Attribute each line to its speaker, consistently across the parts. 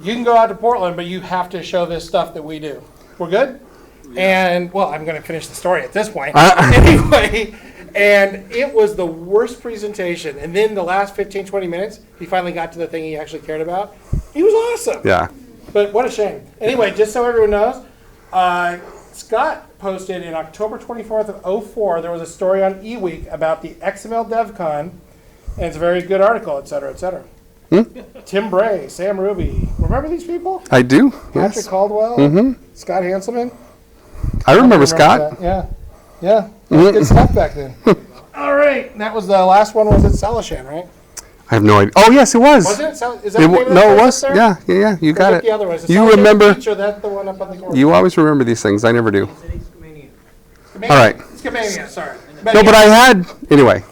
Speaker 1: you can go out to Portland, but you have to show this stuff that we do. We're good? Yeah. And, well, I'm going to finish the story at this point. Anyway, and it was the worst presentation. And then the last 15, 20 minutes, he finally got to the thing he actually cared about. He was awesome.
Speaker 2: Yeah.
Speaker 1: But what a shame. Anyway, just so everyone knows, Scott posted in October 24th of 2004, there was a story on eWeek about the XML DevCon, and it's a very good article, et cetera, et cetera. Tim Bray, Sam Ruby. Remember these people?
Speaker 2: I do,
Speaker 1: Patrick
Speaker 2: yes.
Speaker 1: Caldwell, Scott Hanselman.
Speaker 2: I remember Scott.
Speaker 1: That. Yeah. Good stuff back then. All right. That was the last one. Was it Salashan, right?
Speaker 2: I have no idea. Oh, yes, it was.
Speaker 1: Was it? Is that the name of
Speaker 2: no,
Speaker 1: that
Speaker 2: it was.
Speaker 1: there?
Speaker 2: Yeah. You got it.
Speaker 1: The other one.
Speaker 2: You remember.
Speaker 1: Beach, or that the one up on the corner?
Speaker 2: You always remember these things. I never do. All right.
Speaker 1: Scamania, sorry.
Speaker 2: No, but I had, anyway.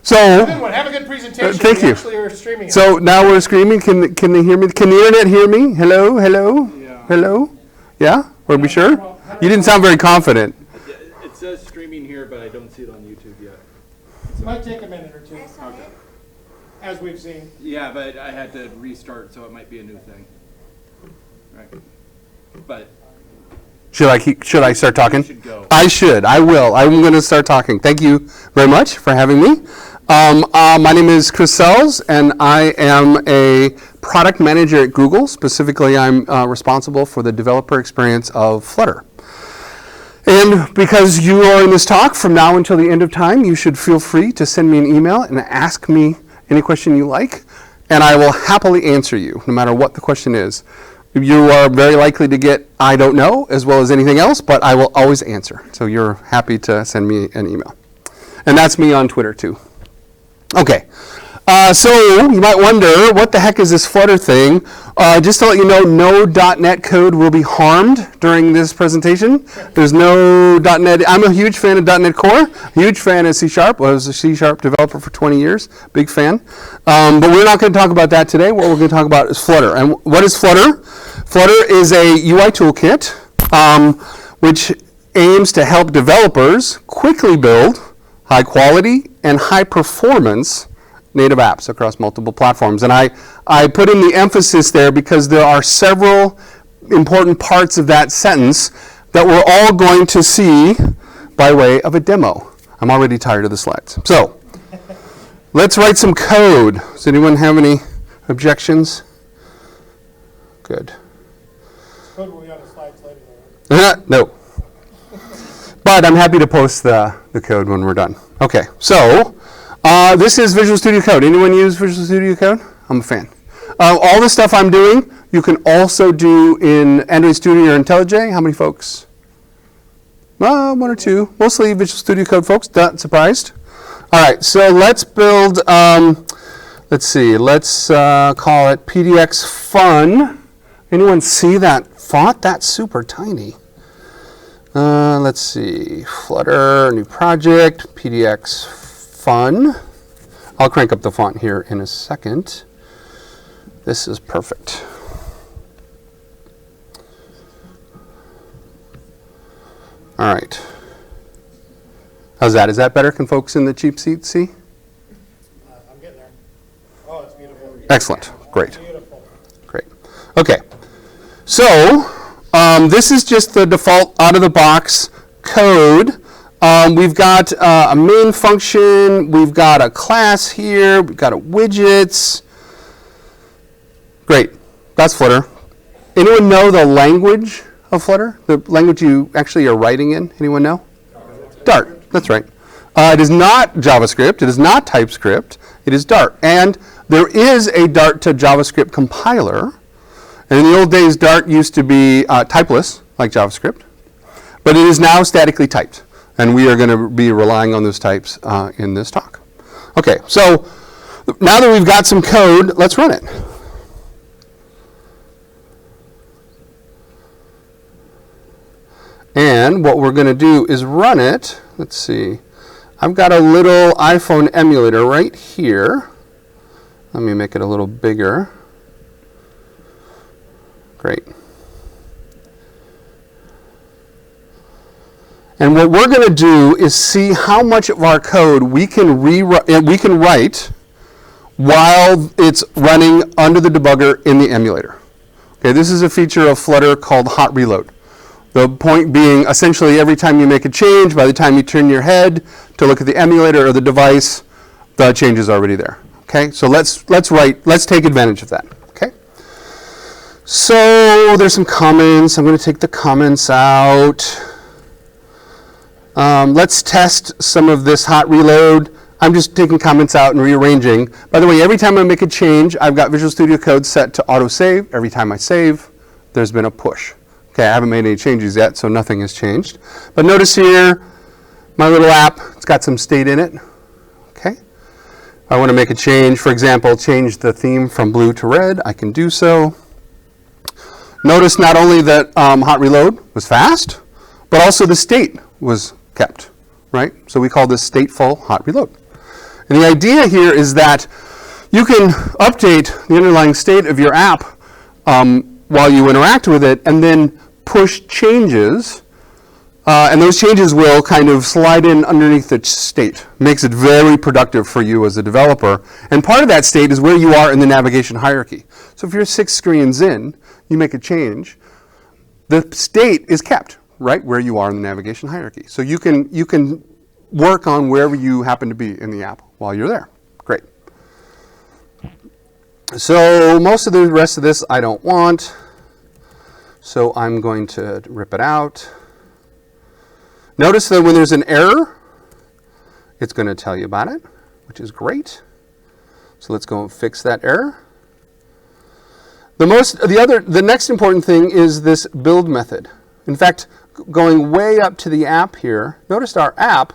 Speaker 2: So,
Speaker 1: good one. Have a good presentation.
Speaker 2: Thank you.
Speaker 1: Actually are streaming
Speaker 2: so now we're screaming. Can they hear me? Can the internet hear me? Hello?
Speaker 3: Yeah.
Speaker 2: Hello? Yeah? Are we sure? You didn't sound very confident.
Speaker 3: It says streaming here, but I don't see it on YouTube yet.
Speaker 1: It might take a minute or two.
Speaker 3: Okay.
Speaker 1: As we've seen.
Speaker 3: Yeah, but I had to restart, so it might be a new thing. Right. But
Speaker 2: Should I start talking?
Speaker 3: should go.
Speaker 2: I should. I will. I'm going to start talking. Thank you very much for having me. My name is Chris Sells, and I am a product manager at Google. Specifically, I'm responsible for the developer experience of Flutter. And because you are in this talk from now until the end of time, you should feel free to send me an email and ask me any question you like, and I will happily answer you, no matter what the question is. You are very likely to get I don't know as well as anything else, but I will always answer. So you're happy to send me an email. And that's me on Twitter too. Okay. So you might wonder, what the heck is this Flutter thing? Just to let you know, no .NET code will be harmed during this presentation. There's no .NET. I'm a huge fan of .NET Core, huge fan of C#. I was a C# developer for 20 years, big fan. But we're not going to talk about that today. What we're going to talk about is Flutter. And what is Flutter? Flutter is a UI toolkit which aims to help developers quickly build high quality and high performance native apps across multiple platforms. And I put in the emphasis there because there are several important parts of that sentence that we're all going to see by way of a demo. I'm already tired of the slides. So let's write some code. Does anyone have any objections? Good.
Speaker 1: Code will be on the slides later.
Speaker 2: No. But I'm happy to post the code when we're done. Okay, so this is Visual Studio Code. Anyone use Visual Studio Code? I'm a fan. All the stuff I'm doing, you can also do in Android Studio or IntelliJ. How many folks? One or two. Mostly Visual Studio Code folks. Not surprised. All right, so let's build, let's see, let's call it PDX Fun. Anyone see that font? That's super tiny. Let's see, Flutter, new project, PDX Fun. I'll crank up the font here in a second. This is perfect. All right. How's that? Is that better? Can folks in the cheap seats see?
Speaker 1: I'm getting there. Oh, it's beautiful.
Speaker 2: Excellent. Great.
Speaker 1: Beautiful.
Speaker 2: Great. Okay. So this is just the default out-of-the-box code. We've got a main function. We've got a class here. We've got a widgets. Great. That's Flutter. Anyone know the language of Flutter? The language you actually are writing in? Anyone know? Dart. That's right. It is not JavaScript. It is not TypeScript. It is Dart. And there is a Dart to JavaScript compiler. And in the old days, Dart used to be typeless, like JavaScript. But it is now statically typed. And we are going to be relying on those types in this talk. Okay, so now that we've got some code, let's run it. And what we're going to do is run it. Let's see. I've got a little iPhone emulator right here. Let me make it a little bigger. Great. And what we're going to do is see how much of our code we can write while it's running under the debugger in the emulator. Okay, this is a feature of Flutter called Hot Reload. The point being, essentially, every time you make a change, by the time you turn your head to look at the emulator or the device, the change is already there. Okay, so let's take advantage of that. Okay, so there's some comments. I'm going to take the comments out. Let's test some of this hot reload. I'm just taking comments out and rearranging. By the way, every time I make a change, I've got Visual Studio Code set to auto-save. Every time I save, there's been a push. Okay, I haven't made any changes yet, so nothing has changed. But notice here, my little app, it's got some state in it. Okay, if I want to make a change, for example, change the theme from blue to red, I can do so. Notice not only that hot reload was fast, but also the state was kept, right? So we call this stateful hot reload. And the idea here is that you can update the underlying state of your app while you interact with it, and then push changes, and those changes will kind of slide in underneath the state. Makes it very productive for you as a developer. And part of that state is where you are in the navigation hierarchy. So if you're 6 screens in, you make a change, the state is kept right where you are in the navigation hierarchy. So you can work on wherever you happen to be in the app while you're there. Great. So most of the rest of this I don't want. So I'm going to rip it out. Notice that when there's an error, it's going to tell you about it, which is great. So let's go and fix that error. The next important thing is this build method. In fact, going way up to the app here, notice our app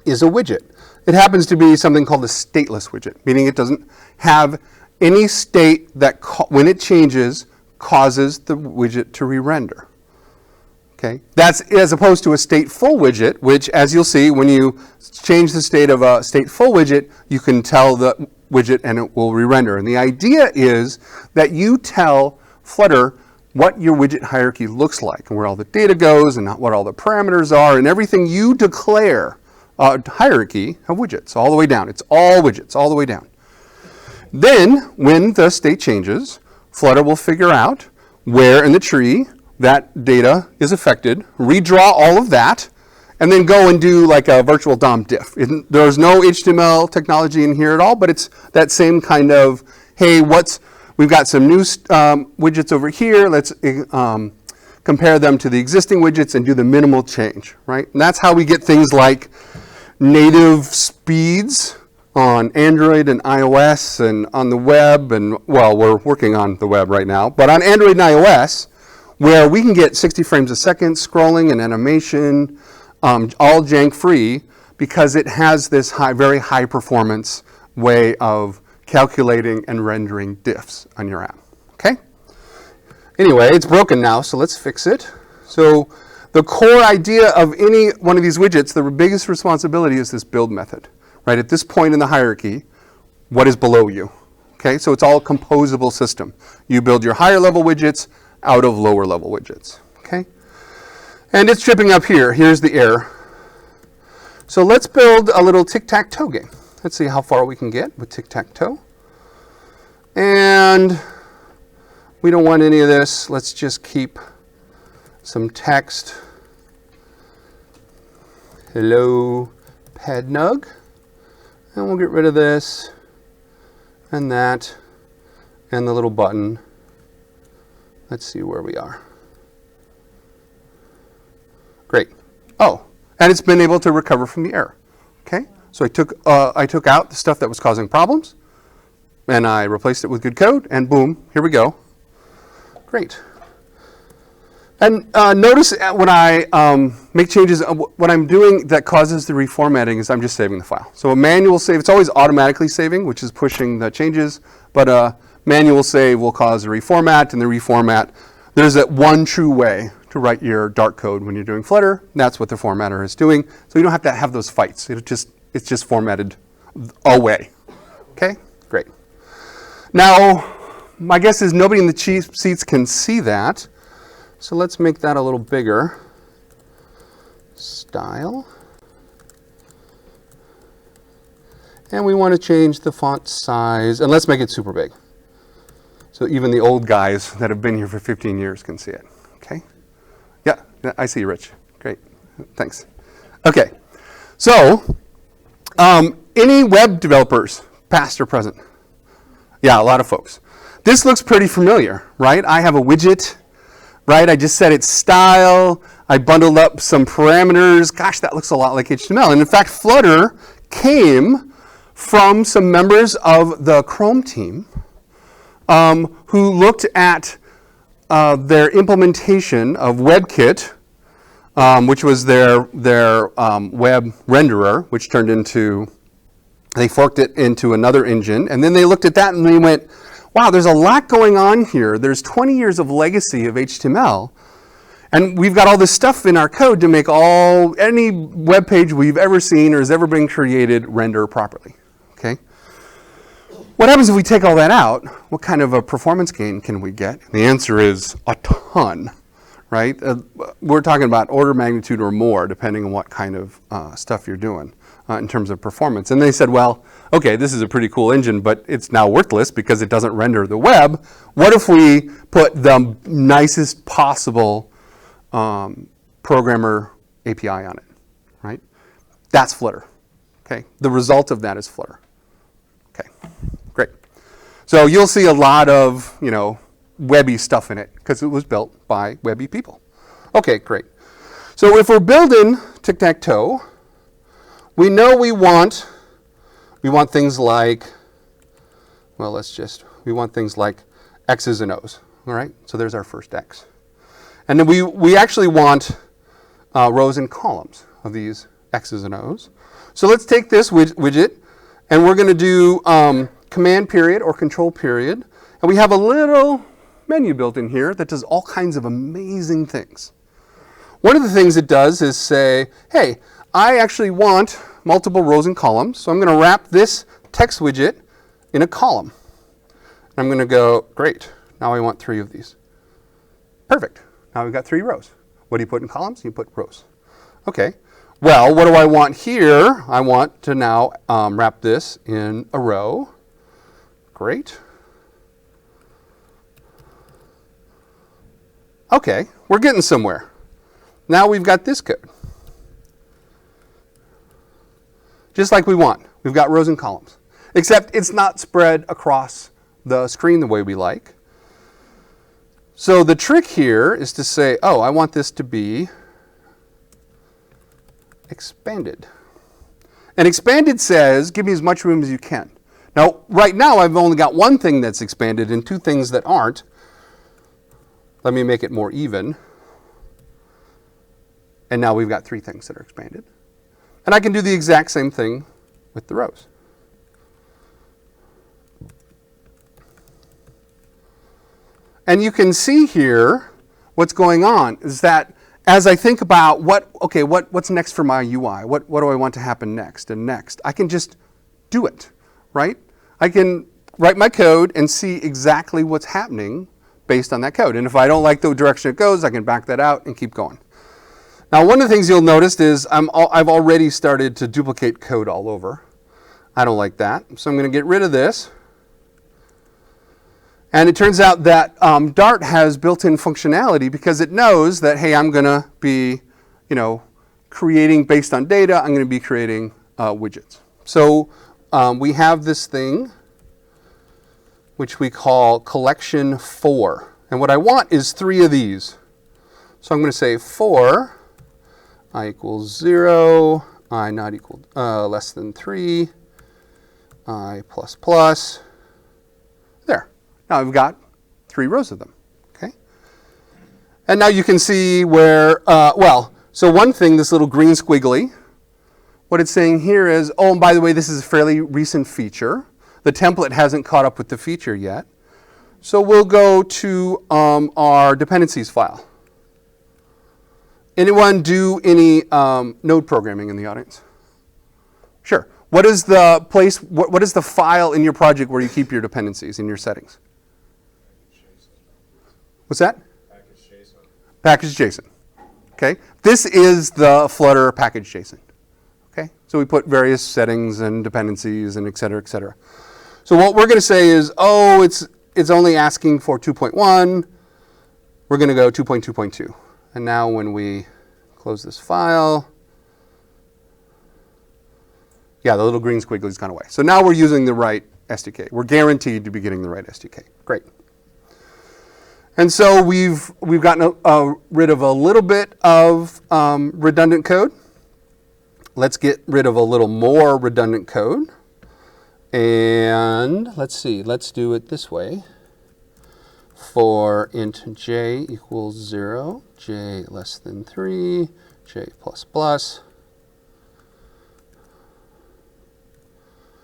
Speaker 2: is a widget. It happens to be something called a stateless widget, meaning it doesn't have any state that when it changes causes the widget to re-render. Okay, that's as opposed to a stateful widget, which, as you'll see, when you change the state of a stateful widget, you can tell the widget and it will re-render. And the idea is that you tell Flutter what your widget hierarchy looks like and where all the data goes and what all the parameters are and everything you declare hierarchy of widgets all the way down. It's all widgets all the way down. Then, when the state changes, Flutter will figure out where in the tree that data is affected, redraw all of that, and then go and do like a virtual DOM diff. There's no HTML technology in here at all, but it's that same kind of, hey, we've got some new widgets over here. Let's compare them to the existing widgets and do the minimal change, right? And that's how we get things like native speeds on Android and iOS and on the web, and well, we're working on the web right now, but on Android and iOS, where we can get 60 frames a second scrolling and animation, all jank free, because it has this very high performance way of calculating and rendering diffs on your app. Okay? Anyway, it's broken now, so let's fix it. So the core idea of any one of these widgets, the biggest responsibility is this build method. Right, at this point in the hierarchy, what is below you? Okay, so it's all a composable system. You build your higher level widgets out of lower level widgets. Okay, and it's tripping up here. Here's the error. So let's build a little tic-tac-toe game. Let's see how far we can get with tic-tac-toe. And we don't want any of this. Let's just keep some text. Hello, Padnug. And we'll get rid of this and that and the little button. Let's see where we are. Great. Oh, and it's been able to recover from the error. Okay, so I took out the stuff that was causing problems, and I replaced it with good code, and boom, here we go. Great. And notice when I make changes, what I'm doing that causes the reformatting is I'm just saving the file. So a manual save, it's always automatically saving, which is pushing the changes, but a manual save will cause a reformat, and the reformat, there's that one true way to write your dark code when you're doing Flutter. That's what the formatter is doing. So you don't have to have those fights. It's just formatted away. Okay, great. Now, my guess is nobody in the cheap seats can see that. So let's make that a little bigger. Style. And we want to change the font size, and let's make it super big. So even the old guys that have been here for 15 years can see it. Okay? Yeah, I see you, Rich. Great. Thanks. Okay. So, any web developers, past or present? Yeah, a lot of folks. This looks pretty familiar, right? I have a widget, right? I just set its style. I bundled up some parameters. Gosh, that looks a lot like HTML. And in fact, Flutter came from some members of the Chrome team who looked at their implementation of WebKit, which was their web renderer, which turned into, they forked it into another engine. And then they looked at that and they went, wow, there's a lot going on here. There's 20 years of legacy of HTML. And we've got all this stuff in our code to make any web page we've ever seen or has ever been created render properly. Okay? What happens if we take all that out? What kind of a performance gain can we get? The answer is a ton, right? We're talking about order of magnitude or more, depending on what kind of stuff you're doing in terms of performance. And they said, well, okay, this is a pretty cool engine, but it's now worthless because it doesn't render the web. What if we put the nicest possible programmer API on it, right? That's Flutter, okay? The result of that is Flutter. Okay, great. So you'll see a lot of, webby stuff in it because it was built by webby people. Okay, great. So if we're building tic-tac-toe, we know we want things like, we want things like X's and O's, all right? So there's our first X. And then we actually want rows and columns of these X's and O's. So let's take this widget, and we're going to do command period or control period. And we have a little menu built in here that does all kinds of amazing things. One of the things it does is say, hey, I actually want multiple rows and columns, so I'm going to wrap this text widget in a column. And I'm going to go, great, now I want 3 of these. Perfect. Now we've got 3 rows. What do you put in columns? You put rows. Okay. Well, what do I want here? I want to now wrap this in a row. Great. Okay, we're getting somewhere. Now we've got this code. Just like we want. We've got rows and columns. Except it's not spread across the screen the way we like. So the trick here is to say, oh, I want this to be expanded. And expanded says, give me as much room as you can. Now, right now, I've only got one thing that's expanded and 2 things that aren't. Let me make it more even. And now we've got 3 things that are expanded. And I can do the exact same thing with the rows. And you can see here what's going on is that as I think about what's next for my UI, what do I want to happen next and next, I can just do it, right? I can write my code and see exactly what's happening based on that code. And if I don't like the direction it goes, I can back that out and keep going. Now, one of the things you'll notice is I've already started to duplicate code all over. I don't like that, so I'm going to get rid of this. And it turns out that Dart has built-in functionality because it knows that, hey, I'm going to be, creating based on data. I'm going to be creating widgets. So we have this thing which we call collection 4. And what I want is 3 of these. So I'm going to say for I equals 0, I not equal less than 3, I plus plus. There. Now I've got 3 rows of them. Okay. And now you can see where, so one thing, this little green squiggly, what it's saying here is, oh, and by the way, this is a fairly recent feature. The template hasn't caught up with the feature yet. So we'll go to our dependencies file. Anyone do any node programming in the audience? Sure. What is the place, what is the file in your project where you keep your dependencies in your settings? What's that? Package.json. Package.json. Okay. This is the Flutter package.json. Okay. So we put various settings and dependencies and et cetera, et cetera. So what we're going to say is, oh, it's only asking for 2.1. We're going to go 2.2.2. And now when we close this file, yeah, the little green squiggly's gone away. So now we're using the right SDK. We're guaranteed to be getting the right SDK. Great. And so we've gotten rid of a little bit of redundant code. Let's get rid of a little more redundant code. And let's see, let's do it this way. For int j equals 0, j less than 3, j plus plus.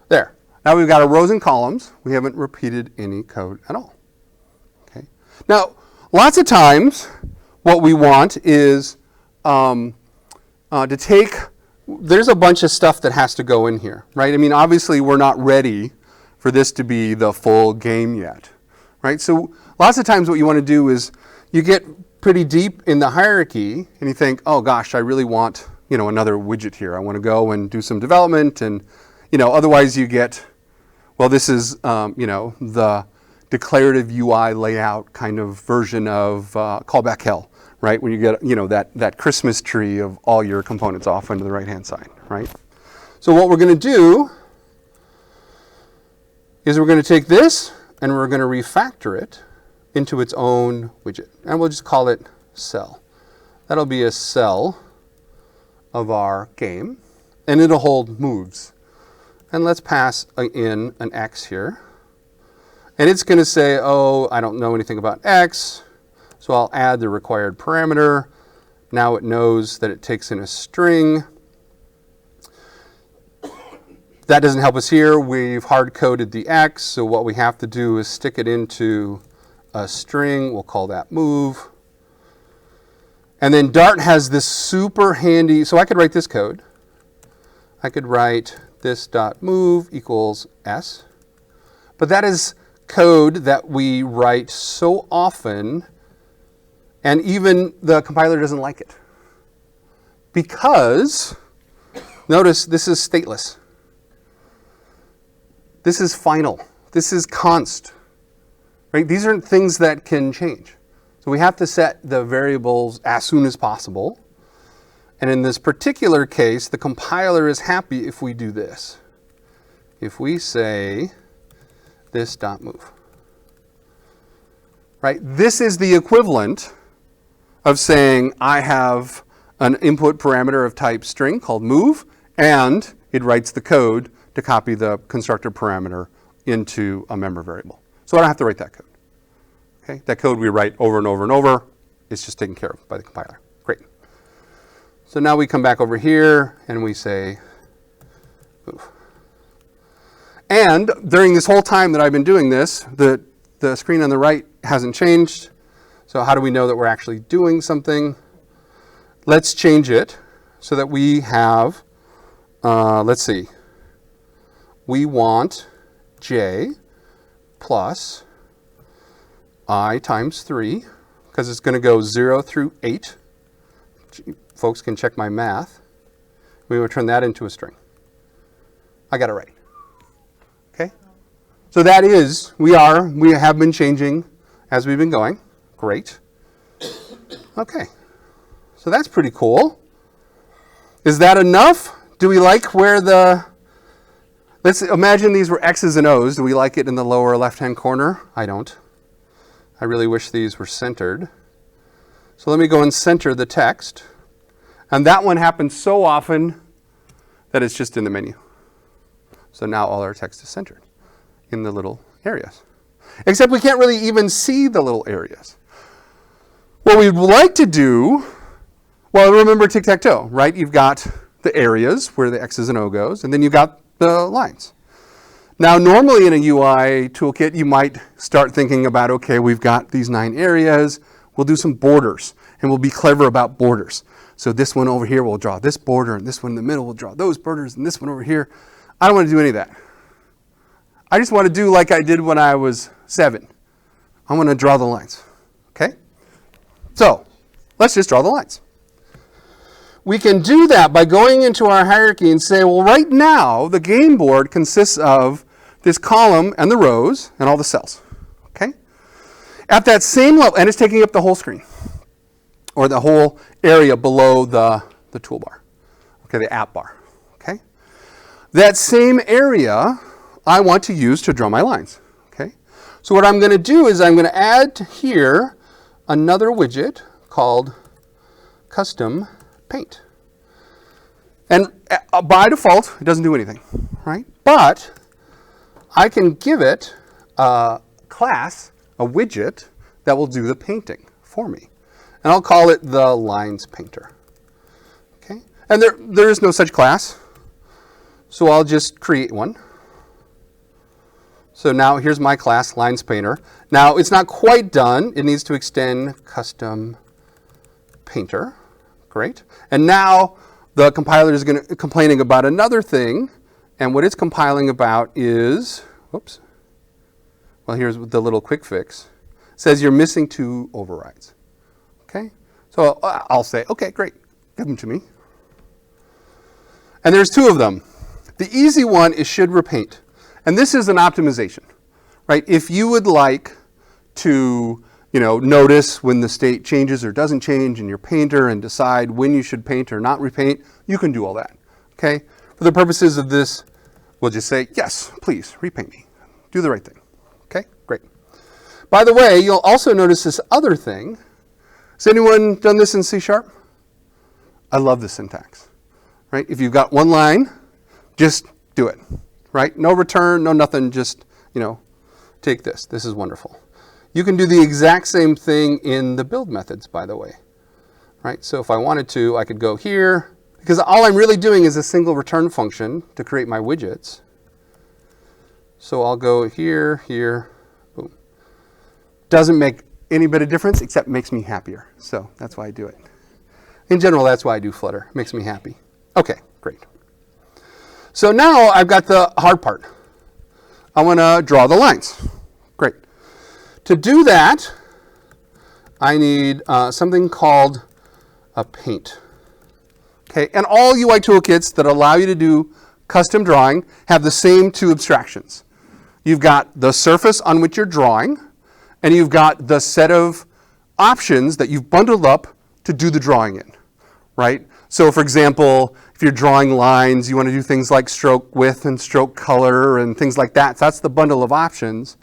Speaker 2: There. Now we've got our rows and columns. We haven't repeated any code at all. Okay. Now, lots of times, what we want is to take, there's a bunch of stuff that has to go in here, right? I mean, obviously, we're not ready for this to be the full game yet, right? So lots of times what you want to do is you get pretty deep in the hierarchy and you think, oh gosh, I really want, another widget here. I want to go and do some development and, otherwise you get, well, this is, the declarative UI layout kind of version of callback hell, right? When you get, that Christmas tree of all your components off onto the right-hand side, right? So what we're going to do is we're going to take this and we're going to refactor it into its own widget. And we'll just call it cell. That'll be a cell of our game, and it'll hold moves. And let's pass in an x here. And it's going to say, oh, I don't know anything about x, so I'll add the required parameter. Now it knows that it takes in a string. That doesn't help us here. We've hard-coded the x, so what we have to do is stick it into a string. We'll call that move. And then Dart has this super handy, so I could write this code. I could write this.move equals s. But that is code that we write so often, and even the compiler doesn't like it. Because, notice this is stateless. This is final. This is const. Right? These aren't things that can change. So we have to set the variables as soon as possible. And in this particular case, the compiler is happy if we do this. If we say this.move. Right? This is the equivalent of saying I have an input parameter of type string called move, and it writes the code to copy the constructor parameter into a member variable. So I don't have to write that code. Okay? That code we write over and over and over. It's just taken care of by the compiler. Great. So now we come back over here and we say move. And during this whole time that I've been doing this, the screen on the right hasn't changed. So how do we know that we're actually doing something? Let's change it so that we have, let's see, we want j plus I times 3, because it's going to go 0 through 8. Folks can check my math. We will turn that into a string. I got it right. Okay? So that is, we have been changing as we've been going. Great. Okay. So that's pretty cool. Is that enough? Do we like where let's imagine these were X's and O's. Do we like it in the lower left-hand corner? I don't. I really wish these were centered. So let me go and center the text. And that one happens so often that it's just in the menu. So now all our text is centered in the little areas. Except we can't really even see the little areas. What we'd like to do, well, remember tic-tac-toe, right? You've got the areas where the X's and O goes, and then you've got the lines. Now, normally in a UI toolkit, you might start thinking about, okay, we've got these 9 areas. We'll do some borders, and we'll be clever about borders. So this one over here will draw this border, and this one in the middle will draw those borders, and this one over here. I don't want to do any of that. I just want to do like I did when I was 7. I want to draw the lines, okay? So let's just draw the lines. We can do that by going into our hierarchy and say, well, right now, the game board consists of this column and the rows and all the cells, okay? At that same level, and it's taking up the whole screen, or the whole area below the toolbar, okay, the app bar, okay? That same area I want to use to draw my lines, okay? So what I'm going to do is I'm going to add here another widget called Custom Paint. And by default, it doesn't do anything, right? But I can give it a class, a widget, that will do the painting for me. And I'll call it the Lines Painter. Okay? And there is no such class, so I'll just create one. So now here's my class, Lines Painter. Now it's not quite done. It needs to extend Custom Painter. Great. And now the compiler is complaining about another thing, and what it's compiling about is, whoops, well, here's the little quick fix. It says you're missing 2 overrides. Okay? So I'll say, okay, great, give them to me. And there's 2 of them. The easy one is should repaint. And this is an optimization, right? If you would like to, notice when the state changes or doesn't change in your painter and decide when you should paint or not repaint, you can do all that, okay? For the purposes of this, we'll just say, yes, please, repaint me. Do the right thing, okay? Great. By the way, you'll also notice this other thing. Has anyone done this in C#? I love the syntax, right? If you've got one line, just do it, right? No return, no nothing, just, take this. This is wonderful. You can do the exact same thing in the build methods, by the way, right? So if I wanted to, I could go here, because all I'm really doing is a single return function to create my widgets. So I'll go here, here, boom. Doesn't make any bit of difference, except makes me happier. So that's why I do it. In general, that's why I do Flutter. It makes me happy. Okay, great. So now I've got the hard part. I want to draw the lines. Great. To do that, I need something called a paint. Okay, and all UI toolkits that allow you to do custom drawing have the same 2 abstractions. You've got the surface on which you're drawing, and you've got the set of options that you've bundled up to do the drawing in, right? So for example, if you're drawing lines, you want to do things like stroke width and stroke color and things like that. So that's the bundle of options.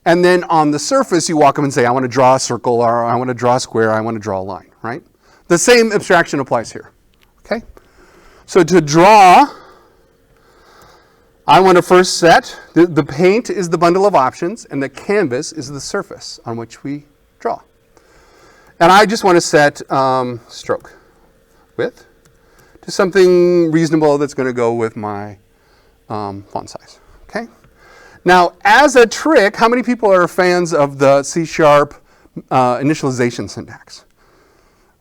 Speaker 2: And then on the surface, you walk up and say, I want to draw a circle, or I want to draw a square, I want to draw a line, right? The same abstraction applies here, okay? So to draw, I want to first set, the paint is the bundle of options, and the canvas is the surface on which we draw. And I just want to set stroke width to something reasonable that's going to go with my font size, okay? Now, as a trick, how many people are fans of the C# initialization syntax?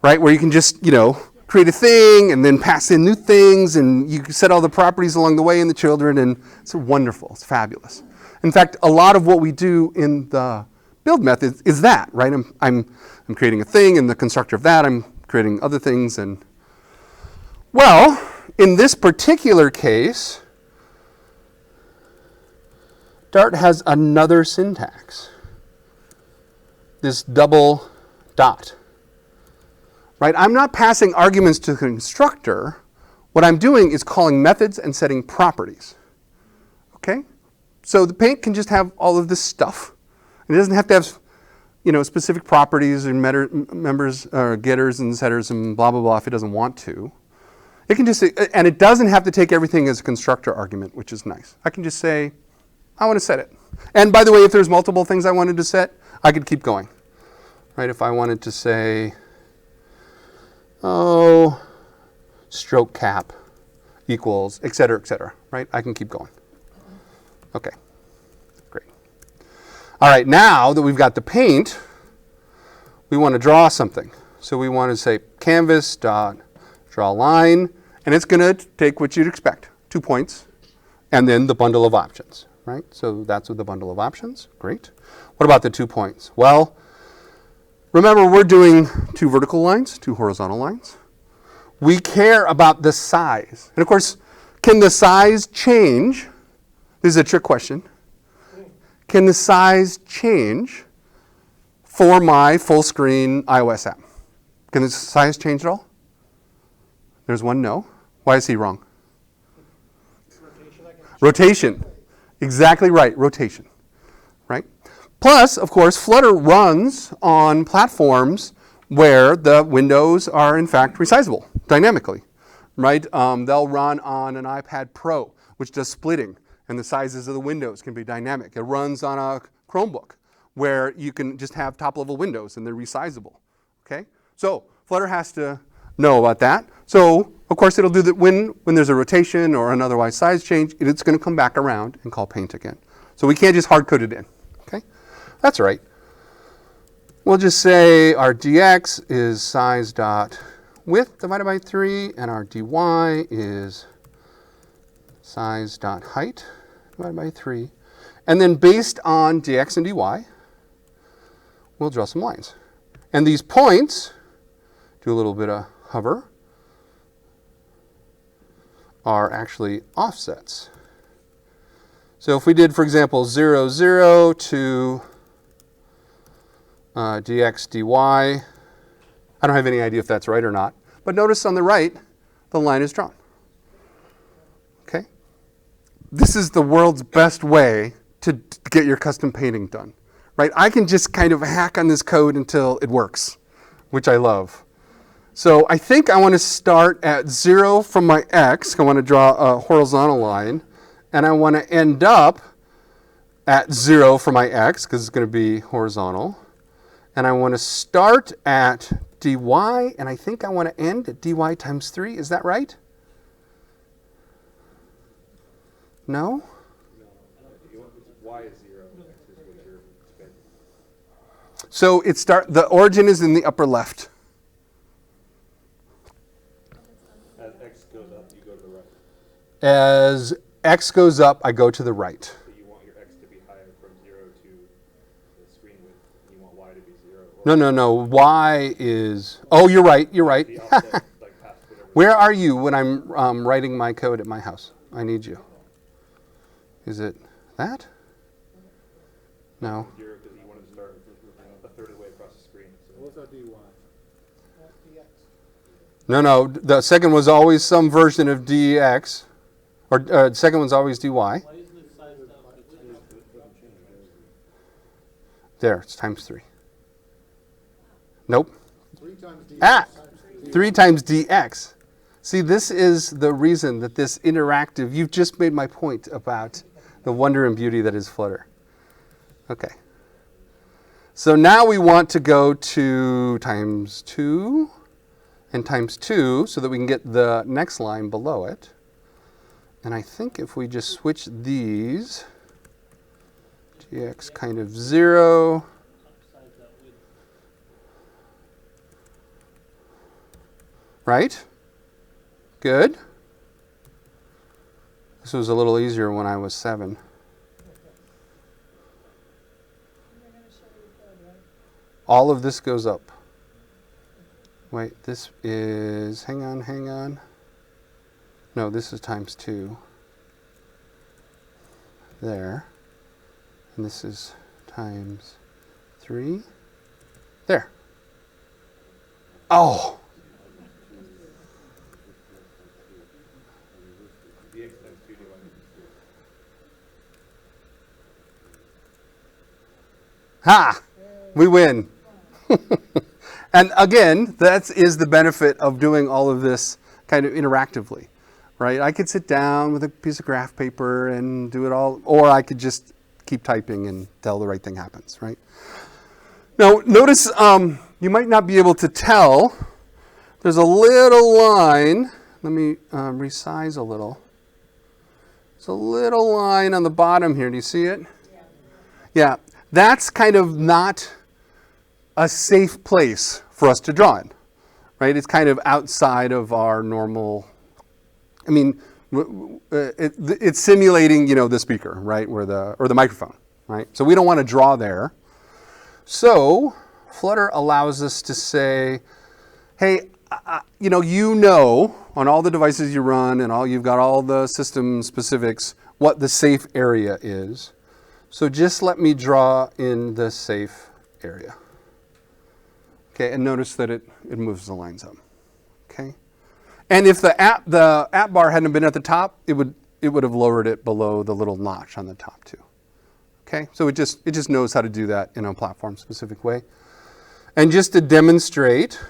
Speaker 2: Right, where you can just, create a thing and then pass in new things, and you can set all the properties along the way in the children, and it's wonderful, it's fabulous. In fact, a lot of what we do in the build method is that, right? I'm creating a thing, and the constructor of that, I'm creating other things, and well, in this particular case, Dart has another syntax, this double dot, right? I'm not passing arguments to the constructor. What I'm doing is calling methods and setting properties, okay? So the paint can just have all of this stuff. It doesn't have to have, specific properties and members or getters and setters and blah, blah, blah if it doesn't want to. It can just say, and it doesn't have to take everything as a constructor argument, which is nice. I can just say, I want to set it. And by the way, if there's multiple things I wanted to set, I could keep going. Right? If I wanted to say, stroke cap equals, et cetera, right? I can keep going. Okay, great. All right, now that we've got the paint, we want to draw something. So we want to say canvas dot draw line, and it's going to take what you'd expect, 2 points, and then the bundle of options, right? So that's with the bundle of options. Great. What about the 2 points? Well, remember, we're doing 2 vertical lines, 2 horizontal lines. We care about the size. And of course, can the size change? This is a trick question. Can the size change for my full screen iOS app. Can the size change at all? There's one no. Why is he wrong? Rotation. Exactly right, rotation. Right? Plus, of course, Flutter runs on platforms where the windows are in fact resizable dynamically. Right? They'll run on an iPad Pro, which does splitting, and the sizes of the windows can be dynamic. It runs on a Chromebook, where you can just have top-level windows and they're resizable. Okay? So Flutter has to know about that. So of course it'll do that when there's a rotation or an otherwise size change, it's going to come back around and call paint again. So we can't just hard code it in. Okay? That's all right. We'll just say our dx is size.width divided by 3, and our dy is size.height divided by 3. And then based on dx and dy, we'll draw some lines. And these points, do a little bit of hover, are actually offsets. So if we did, for example, 0, 0 to dx, dy, I don't have any idea if that's right or not, but notice on the right, the line is drawn. Okay? This is the world's best way to get your custom painting done. Right? I can just kind of hack on this code until it works, which I love. So I think I want to start at 0 from my x. I want to draw a horizontal line. And I want to end up at 0 for my x, because it's going to be horizontal. And I want to start at dy, and I think I want to end at dy times 3. Is that right? No?
Speaker 4: Y is 0. X is what you're expecting.
Speaker 2: So the origin is in the upper left.
Speaker 4: As x goes up, you go to the right.
Speaker 2: As x goes up, I go to the right.
Speaker 4: So you want your x to be higher from 0 to the screen width. You want y to be 0.
Speaker 2: No, no, no. Y is... Oh, you're right. You're right.
Speaker 4: The offset, like past whatever.
Speaker 2: Where are you when I'm writing my code at my house? I need you. Is it that? No.
Speaker 4: 0 because you wanted to start a third of the way across the screen. So
Speaker 5: What's our dy?
Speaker 2: No, no. The second was always some version of dx. Or the second one's always dy. There, it's times 3. Nope.
Speaker 5: 3 times dx.
Speaker 2: Ah! 3 times dx. See, this is the reason that this interactive, you've just made my point about the wonder and beauty that is Flutter. Okay. So now we want to go to times 2 and times 2 so that we can get the next line below it. And I think if we just switch these, dx kind of 0. Right? Good. This was a little easier when I was 7. All of this goes up. Wait, this is, hang on. No, this is times 2. There. And this is times 3. There. Oh!
Speaker 4: dx times 2 dy.
Speaker 2: Ha! We win. And again, that is the benefit of doing all of this kind of interactively, right? I could sit down with a piece of graph paper and do it all, or I could just keep typing until the right thing happens, right? Now, notice you might not be able to tell. There's a little line. Let me resize a little. There's a little line on the bottom here. Do you see it? Yeah. That's kind of not a safe place for us to draw in, right? It's kind of outside of our normal, I mean, it's simulating, the speaker, right? Or the microphone, right? So we don't want to draw there. So Flutter allows us to say, hey, on all the devices you run and you've got all the system specifics, what the safe area is. So just let me draw in the safe area. Okay, and notice that it moves the lines up. Okay, and if the app bar hadn't been at the top, it would have lowered it below the little notch on the top too. Okay, so it just knows how to do that in a platform specific way. And just to demonstrate,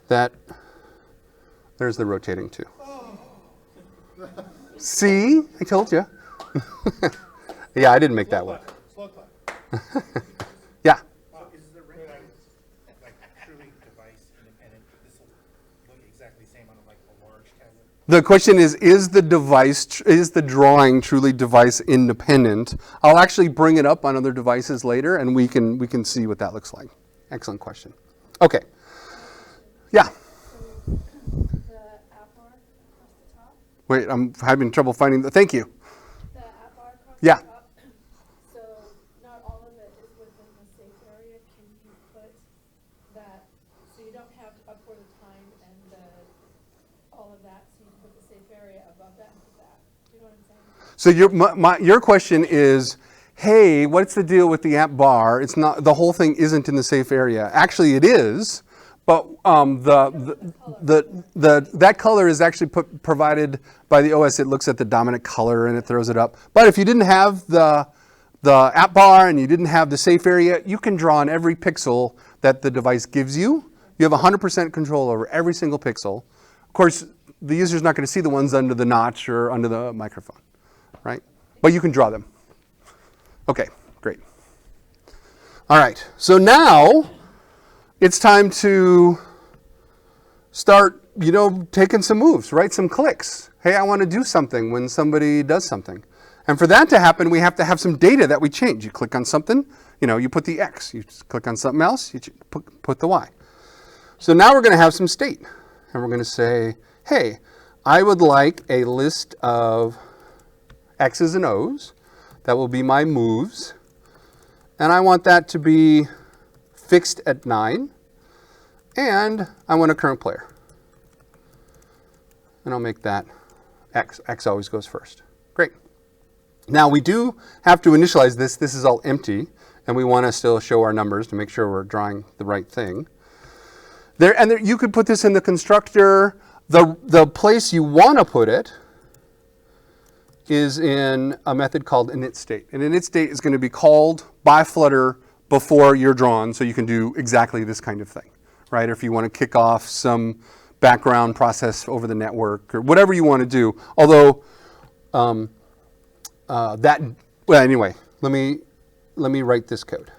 Speaker 2: that there's the rotating too. See, I told you. Yeah, I didn't make that one.
Speaker 1: Slow clap.
Speaker 2: Yeah.
Speaker 1: Is the red like truly device independent? This will look exactly the same on like a large tablet.
Speaker 2: The question is the drawing truly device independent? I'll actually bring it up on other devices later, and we can see what that looks like. Excellent question. Okay. Yeah.
Speaker 5: The app bar across the top.
Speaker 2: Wait, I'm having trouble finding the. Thank you.
Speaker 5: The app bar across
Speaker 2: Yeah.
Speaker 5: the top. So not all of it is within the safe area. Can you put that so you don't have to upload the time and all of that? So you can put the safe area above that and put that. Do you know what I'm saying?
Speaker 2: So your question is, hey, what's the deal with the app bar? It's not, the whole thing isn't in the safe area. Actually, it is, but that color is actually provided by the OS. It looks at the dominant color and it throws it up. But if you didn't have the app bar and you didn't have the safe area, you can draw on every pixel that the device gives you. You have 100% control over every single pixel. Of course, the user's not going to see the ones under the notch or under the microphone, right? But you can draw them. Okay, great. All right, so now it's time to start, taking some moves, right? Some clicks. Hey, I want to do something when somebody does something. And for that to happen, we have to have some data that we change. You click on something, you put the X. You just click on something else, you put the Y. So now we're going to have some state. And we're going to say, hey, I would like a list of X's and O's. That will be my moves. And I want that to be fixed at 9. And I want a current player. And I'll make that X. X always goes first. Great. Now we do have to initialize this. This is all empty. And we want to still show our numbers to make sure we're drawing the right thing. You could put this in the constructor. The place you want to put it is in a method called InitState. And InitState is going to be called by Flutter before you're drawn, so you can do exactly this kind of thing, right? Or if you want to kick off some background process over the network or whatever you want to do. Although anyway, let me write this code.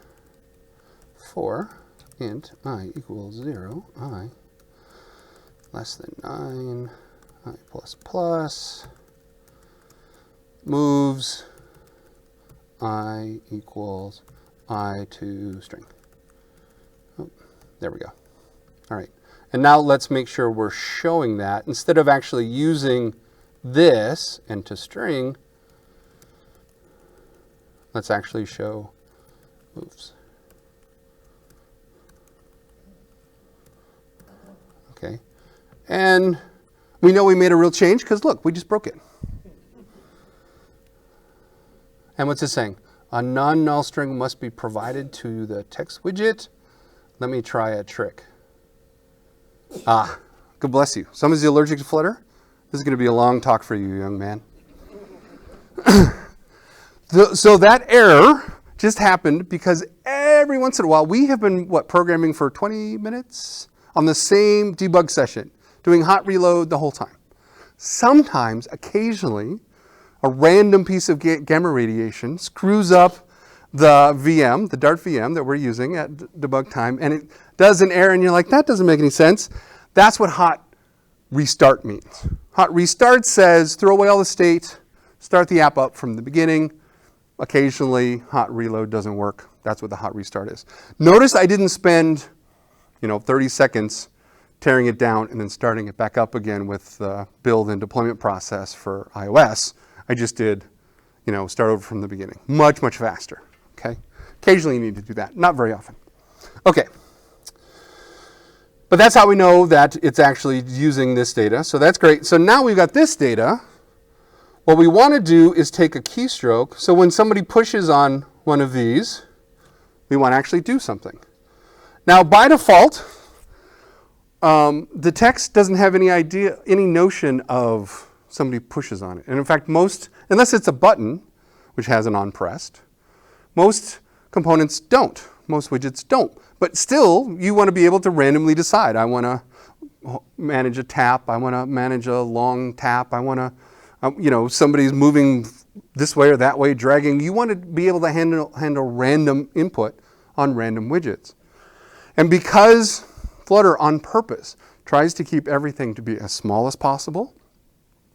Speaker 2: For int I equals 0, I less than 9, I plus plus. Moves I equals I to string. Oh, there we go. All right. And now let's make sure we're showing that. Instead of actually using this and to string, let's actually show moves. Okay. And we know we made a real change because look, we just broke it. And what's it saying? A non-null string must be provided to the text widget. Let me try a trick. God bless you. Somebody's allergic to Flutter? This is going to be a long talk for you, young man. So that error just happened because every once in a while, we have been, programming for 20 minutes on the same debug session, doing hot reload the whole time. Sometimes, occasionally, a random piece of gamma radiation screws up the VM, the Dart VM that we're using at debug time, and it does an error, and you're like, that doesn't make any sense. That's what hot restart means. Hot restart says, throw away all the state, start the app up from the beginning. Occasionally, hot reload doesn't work. That's what the hot restart is. Notice I didn't spend 30 seconds tearing it down and then starting it back up again with the build and deployment process for iOS. I just did, start over from the beginning. Much, much faster, okay? Occasionally you need to do that, not very often. Okay. But that's how we know that it's actually using this data, so that's great. So now we've got this data. What we want to do is take a keystroke, so when somebody pushes on one of these, we want to actually do something. Now, by default, the text doesn't have any notion of somebody pushes on it. And in fact, unless it's a button, which has an on pressed, most components don't. Most widgets don't. But still, you want to be able to randomly decide. I want to manage a tap. I want to manage a long tap. I want to, somebody's moving this way or that way, dragging. You want to be able to handle random input on random widgets. And because Flutter on purpose tries to keep everything to be as small as possible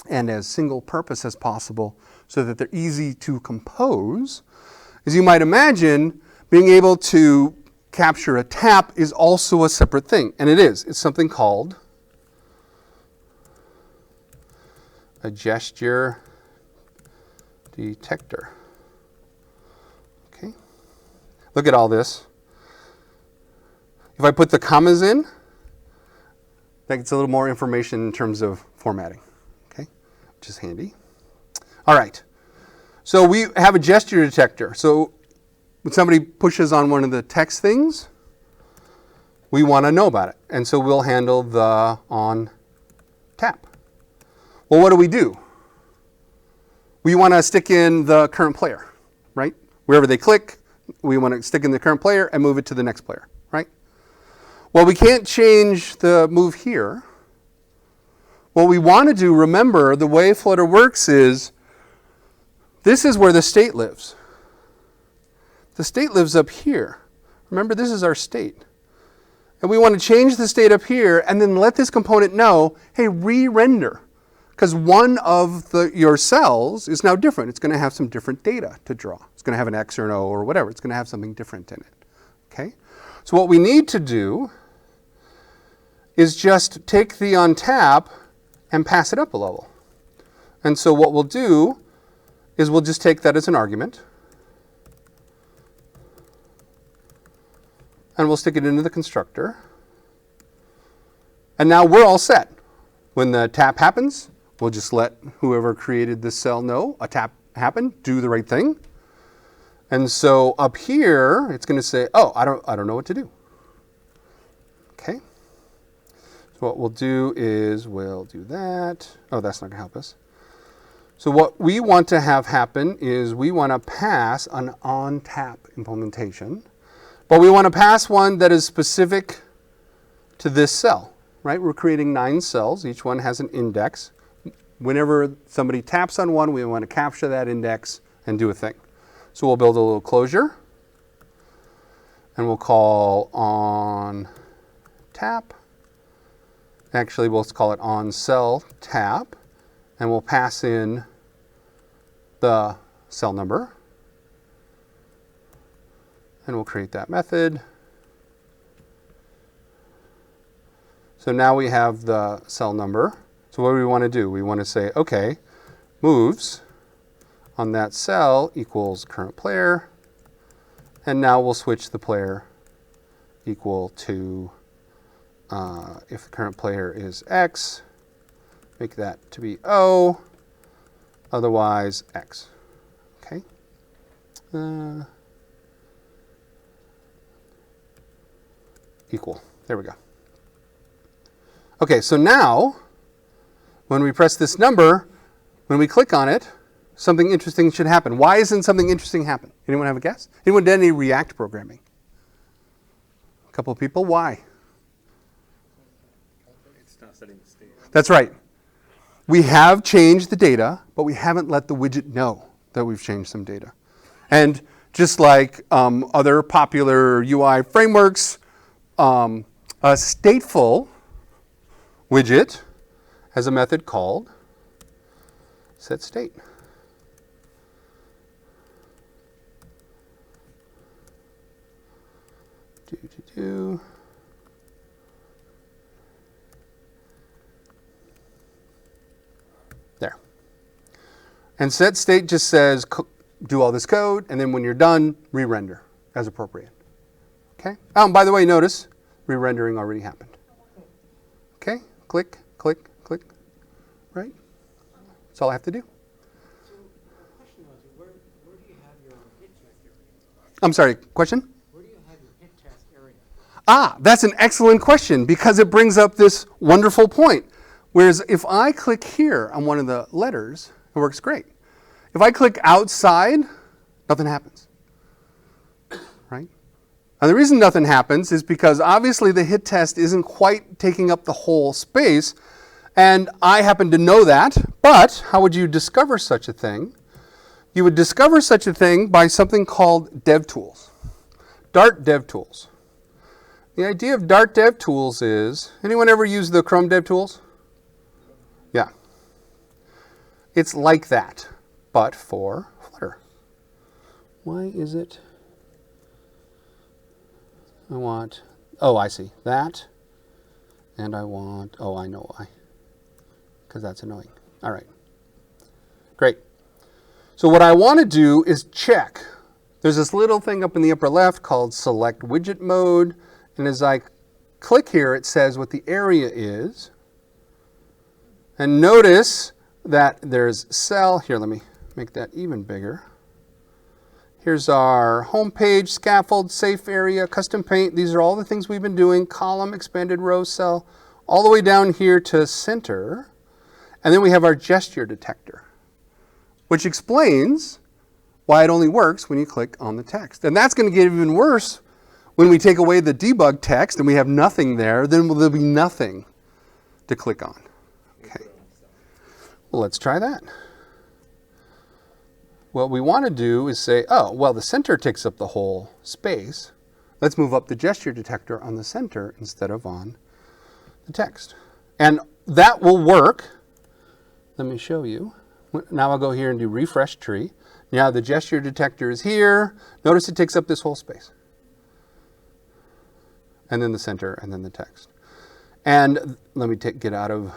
Speaker 2: and as single purpose as possible so that they're easy to compose, as you might imagine, being able to capture a tap is also a separate thing. And it is. It's something called a gesture detector. Okay. Look at all this. If I put the commas in, that gets a little more information in terms of formatting, okay, which is handy. All right. So we have a gesture detector. So when somebody pushes on one of the text things, we want to know about it. And so we'll handle the on tap. Well, what do? We want to stick in the current player, right? Wherever they click, we want to stick in the current player and move it to the next player, right? Well, we can't change the move here. What we want to do, remember, the way Flutter works is, this is where the state lives. The state lives up here. Remember, this is our state. And we want to change the state up here and then let this component know, hey, re-render. Because one of your cells is now different. It's going to have some different data to draw. It's going to have an X or an O or whatever. It's going to have something different in it. Okay? So what we need to do is just take the on tap and pass it up a level. And so what we'll do is we'll just take that as an argument. And we'll stick it into the constructor. And now we're all set. When the tap happens, we'll just let whoever created this cell know a tap happened, do the right thing. And so up here, it's going to say, oh, I don't know what to do. Okay. So what we'll do is we'll do that. Oh, that's not going to help us. So what we want to have happen is we want to pass an on-tap implementation. But we want to pass one that is specific to this cell, right? We're creating 9 cells. Each one has an index. Whenever somebody taps on one, we want to capture that index and do a thing. So we'll build a little closure. And we'll call on tap. Actually, we'll call it on cell tap. And we'll pass in the cell number. And we'll create that method. So now we have the cell number. So what do we want to do? We want to say, okay, moves on that cell equals current player. And now we'll switch the player equal to, if the current player is X, make that to be O, otherwise X. Okay. Equal. There we go. Okay, so now, when we press this number, when we click on it, something interesting should happen. Why isn't something interesting happen? Anyone have a guess? Anyone done any React programming? A couple of people. Why?
Speaker 4: It's not setting the state.
Speaker 2: That's right. We have changed the data, but we haven't let the widget know that we've changed some data. And just like other popular UI frameworks, a stateful widget has a method called setState. There. And setState just says do all this code, and then when you're done, re-render as appropriate. Okay? By the way, notice re-rendering already happened. Okay? Click, click, click. Right? That's all I have to do.
Speaker 6: So, question was, where do you have your hit
Speaker 2: I'm sorry, question?
Speaker 6: Where do you have your hit test area?
Speaker 2: Ah, that's an excellent question because it brings up this wonderful point. Whereas if I click here on one of the letters, it works great. If I click outside, nothing happens, right? And the reason nothing happens is because obviously the hit test isn't quite taking up the whole space, and I happen to know that, but how would you discover such a thing? You would discover such a thing by something called DevTools, Dart DevTools. The idea of Dart DevTools is, anyone ever use the Chrome DevTools? Yeah. It's like that, but for Flutter. Why is it? I want, oh, I see, that, and I want, oh, I know why, because that's annoying. All right, great. So what I want to do is check. There's this little thing up in the upper left called Select Widget Mode, and as I click here, it says what the area is. And notice that there's cell, here, let me make that even bigger. Here's our home page, scaffold, safe area, custom paint. These are all the things we've been doing, column, expanded row, cell, all the way down here to center. And then we have our gesture detector, which explains why it only works when you click on the text. And that's going to get even worse when we take away the debug text and we have nothing there, then there'll be nothing to click on. Okay. Well, let's try that. What we want to do is say, oh, well, the center takes up the whole space. Let's move up the gesture detector on the center instead of on the text. And that will work. Let me show you. Now I'll go here and do refresh tree. Now the gesture detector is here. Notice it takes up this whole space. And then the center, and then the text. And let me get out of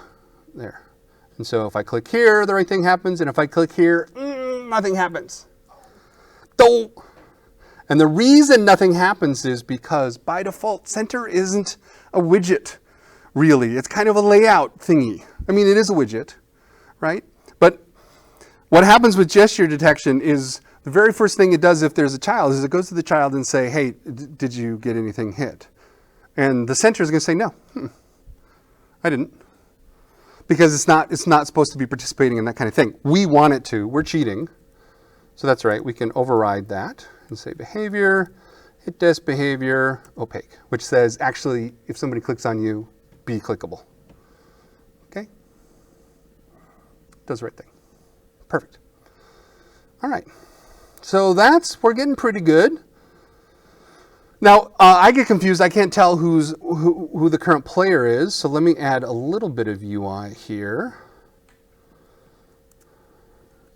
Speaker 2: there. And so if I click here, the right thing happens. And if I click here, nothing happens. And the reason nothing happens is because by default, center isn't a widget, really. It's kind of a layout thingy. I mean, it is a widget, right? But what happens with gesture detection is the very first thing it does if there's a child is it goes to the child and say, hey, did you get anything hit? And the center is going to say, no, I didn't. Because it's not supposed to be participating in that kind of thing. We want it to. We're cheating. So that's right. We can override that and say behavior, hit test behavior, opaque, which says actually if somebody clicks on you, be clickable. Okay? Does the right thing. Perfect. All right. So we're getting pretty good. Now, I get confused. I can't tell who the current player is. So let me add a little bit of UI here.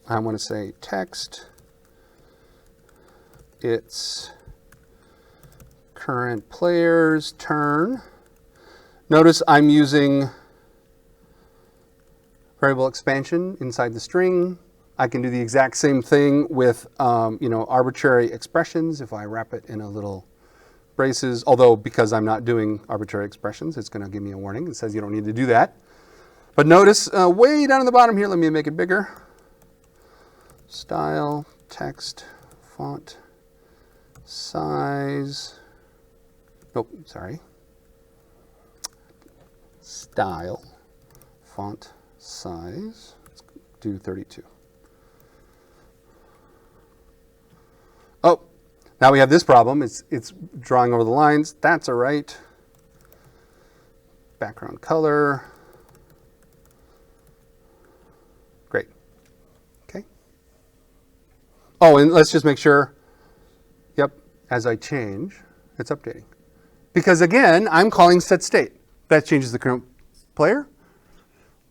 Speaker 2: I want to say text. It's current player's turn. Notice I'm using variable expansion inside the string. I can do the exact same thing with arbitrary expressions if I wrap it in a little braces, although because I'm not doing arbitrary expressions, it's going to give me a warning that says you don't need to do that. But notice way down at the bottom here, let me make it bigger. Style, text, font, size. Nope, sorry. Style, font, size. Let's do 32. Oh. Now we have this problem. It's drawing over the lines. That's all right. Background color. Great. Okay. Oh, and let's just make sure. Yep. As I change, it's updating. Because again, I'm calling set state. That changes the current player.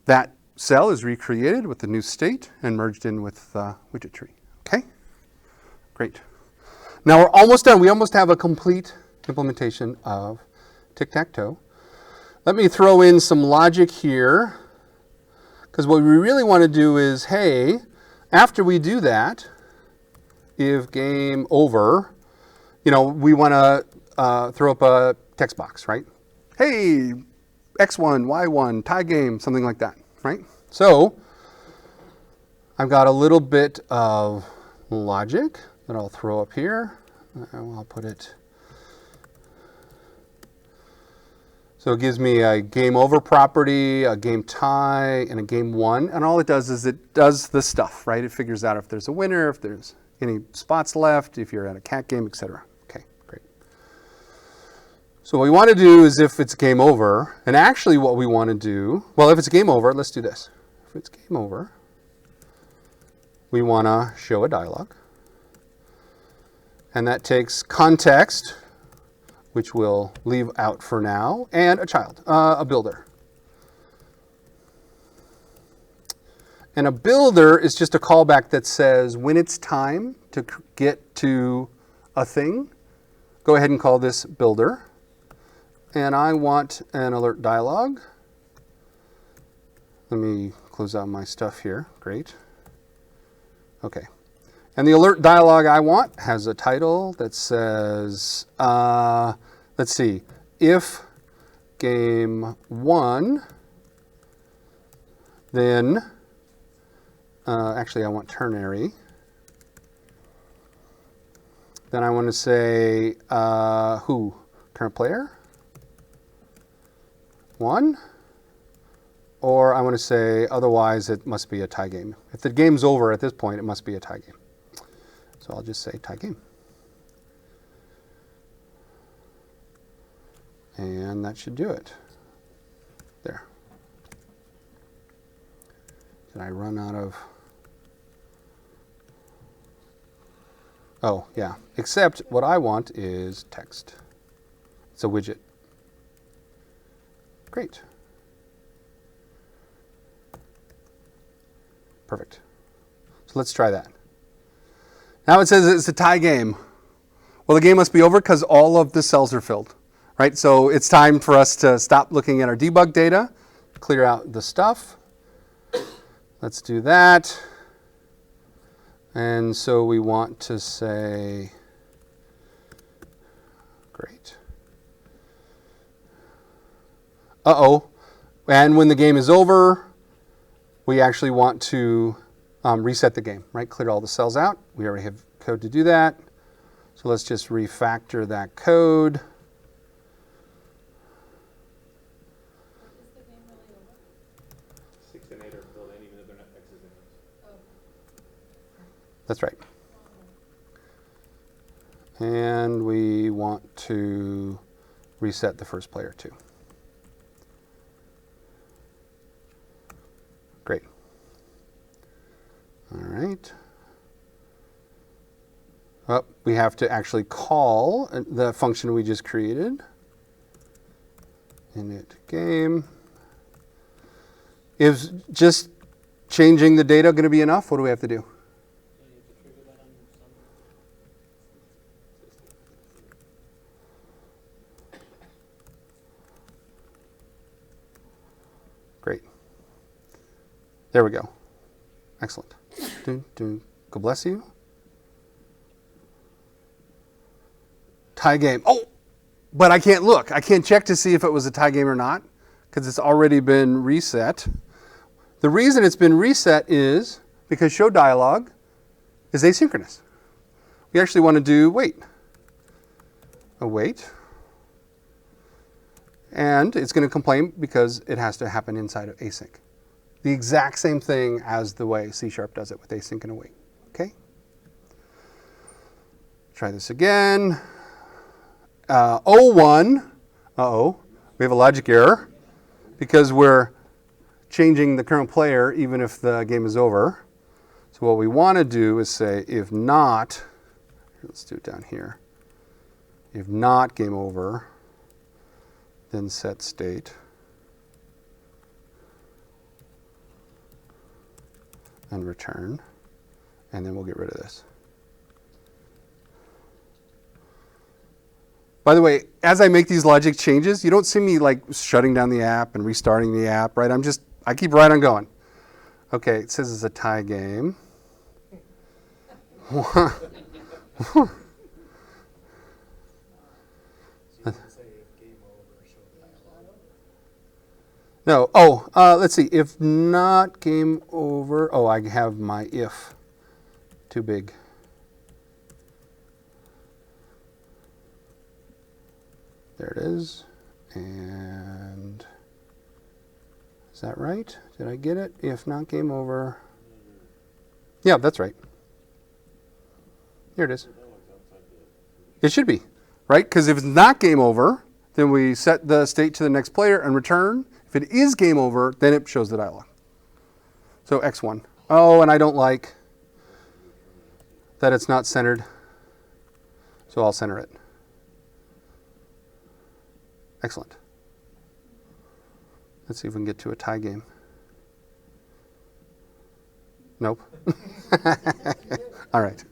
Speaker 2: That cell is recreated with the new state and merged in with widget tree. Okay. Great. Now we're almost done. We almost have a complete implementation of tic-tac-toe. Let me throw in some logic here, because what we really want to do is, hey, after we do that, if game over, we want to throw up a text box, right? Hey, X1, Y1, tie game, something like that, right? So I've got a little bit of logic that I'll throw up here. I'll put it. So it gives me a game over property, a game tie, and a game won. And all it does is it does the stuff, right? It figures out if there's a winner, if there's any spots left, if you're at a cat game, etc. Okay, great. So what we want to do is if it's game over, and actually what we want to do, well, if it's game over, let's do this. If it's game over, we want to show a dialog. And that takes context, which we'll leave out for now, and a child, a builder. And a builder is just a callback that says when it's time to get to a thing, go ahead and call this builder. And I want an alert dialog. Let me close out my stuff here. Great. Okay. And the alert dialog I want has a title that says, let's see, if game won, then, actually I want ternary. Then I want to say, who? Current player? Won? Or I want to say, otherwise it must be a tie game. If the game's over at this point, it must be a tie game. So I'll just say tie game. And that should do it. There. Did I run out of... Oh, yeah. Except what I want is text. It's a widget. Great. Perfect. So let's try that. Now it says it's a tie game. Well, the game must be over because all of the cells are filled, right? So it's time for us to stop looking at our debug data, clear out the stuff. Let's do that. And so we want to say, great. Uh-oh. And when the game is over, we actually want to reset the game, right? Clear all the cells out. We already have code to do that. So let's just refactor that code.
Speaker 5: Is the game really over?
Speaker 4: 6 and 8 are filled in, even though they're not X's and O's.
Speaker 5: Oh.
Speaker 2: That's right. And we want to reset the first player too. Great. All right. Well, we have to actually call the function we just created. Init game. Is just changing the data going to be enough? What do we have to do? Great. There we go. Excellent. God bless you. Tie game. Oh, but I can't look. I can't check to see if it was a tie game or not because it's already been reset. The reason it's been reset is because show dialog is asynchronous. We actually want to do wait. Await. And it's going to complain because it has to happen inside of async. The exact same thing as the way C# does it with async and await. Okay? Try this again. 01. Uh-oh. We have a logic error because we're changing the current player even if the game is over. So what we want to do is say if not, let's do it down here. If not game over, then set state. And return. And then we'll get rid of this. By the way, as I make these logic changes, you don't see me like shutting down the app and restarting the app, right? I keep right on going. Okay, it says it's a tie game. No. Oh, let's see. If not game over. Oh, I have my if too big. There it is. And is that right? Did I get it? If not, game over. Yeah, that's right. Here it is. It should be, right? Because if it's not game over, then we set the state to the next player and return. If it is game over, then it shows the dialog. So X1. Oh, and I don't like that it's not centered. So I'll center it. Excellent. Let's see if we can get to a tie game. Nope. All right.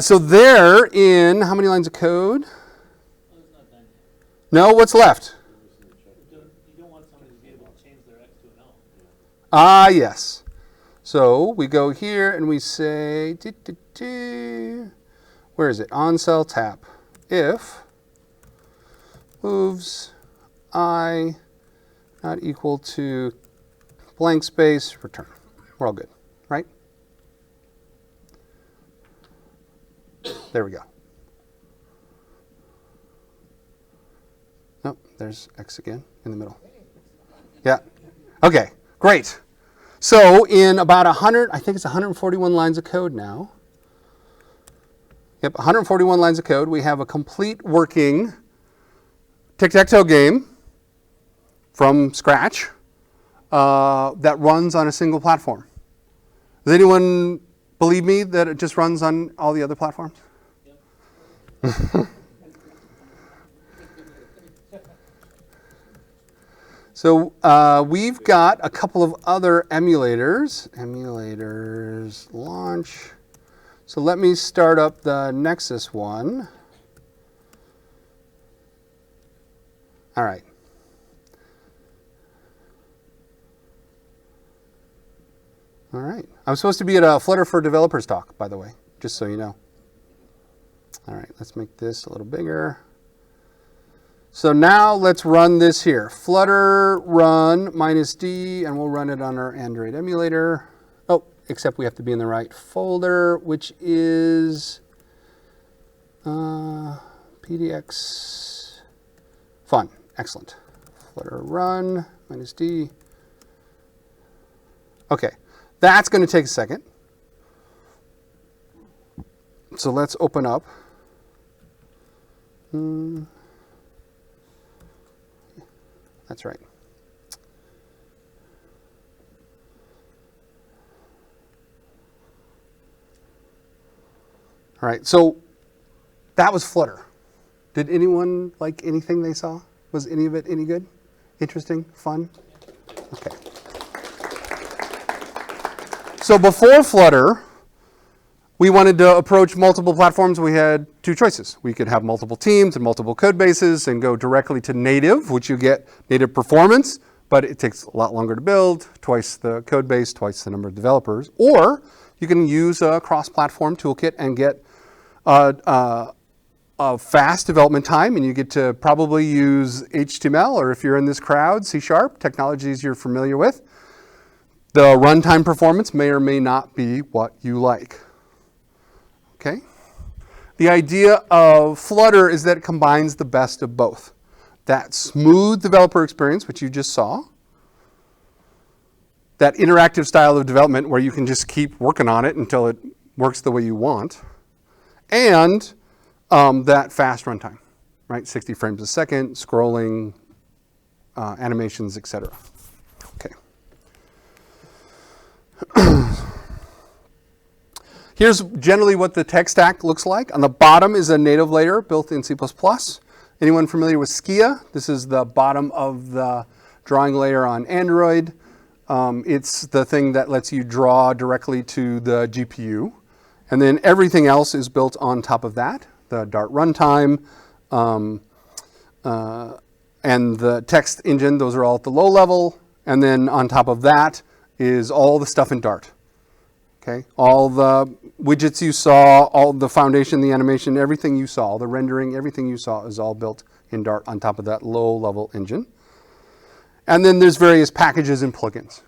Speaker 2: So there in how many lines of code?
Speaker 7: Oh, it's not done yet.
Speaker 2: No, what's left?
Speaker 7: You don't want somebody to be able to change their X to an L.
Speaker 2: Ah, yes. So we go here and we say, where is it? On cell tap. If moves I not equal to blank space, return. We're all good, right? There we go. Nope, there's X again in the middle. Yeah. Okay, great. So in about 100, I think it's 141 lines of code now. Yep, 141 lines of code. We have a complete working tic-tac-toe game from scratch that runs on a single platform. Does anyone believe me that it just runs on all the other platforms? Yep. So we've got a couple of other emulators. Emulators launch. So let me start up the Nexus one. All right. All right. I'm supposed to be at a Flutter for Developers talk, by the way, just so you know. All right, let's make this a little bigger. So now let's run this here. Flutter run -d, and we'll run it on our Android emulator. Oh, except we have to be in the right folder, which is PDX fun. Excellent. Flutter run -d. Okay, that's going to take a second. So let's open up. That's right. All right, so that was Flutter. Did anyone like anything they saw? Was any of it any good? Interesting? Fun? Okay. So before Flutter, we wanted to approach multiple platforms. We had two choices. We could have multiple teams and multiple code bases and go directly to native, which you get native performance, but it takes a lot longer to build, twice the code base, twice the number of developers. Or you can use a cross-platform toolkit and get a fast development time, and you get to probably use HTML, or if you're in this crowd, C#, technologies you're familiar with. The runtime performance may or may not be what you like. Okay? The idea of Flutter is that it combines the best of both. That smooth developer experience, which you just saw, that interactive style of development where you can just keep working on it until it works the way you want, and that fast runtime, right? 60 frames a second, scrolling, animations, etc. Okay. Here's generally what the tech stack looks like. On the bottom is a native layer built in C++. Anyone familiar with Skia? This is the bottom of the drawing layer on Android. It's the thing that lets you draw directly to the GPU. And then everything else is built on top of that. The Dart runtime and the text engine, those are all at the low level. And then on top of that is all the stuff in Dart. Okay, all the widgets you saw, all the foundation, the animation, everything you saw, the rendering, everything you saw is all built in Dart on top of that low-level engine. And then there's various packages and plugins,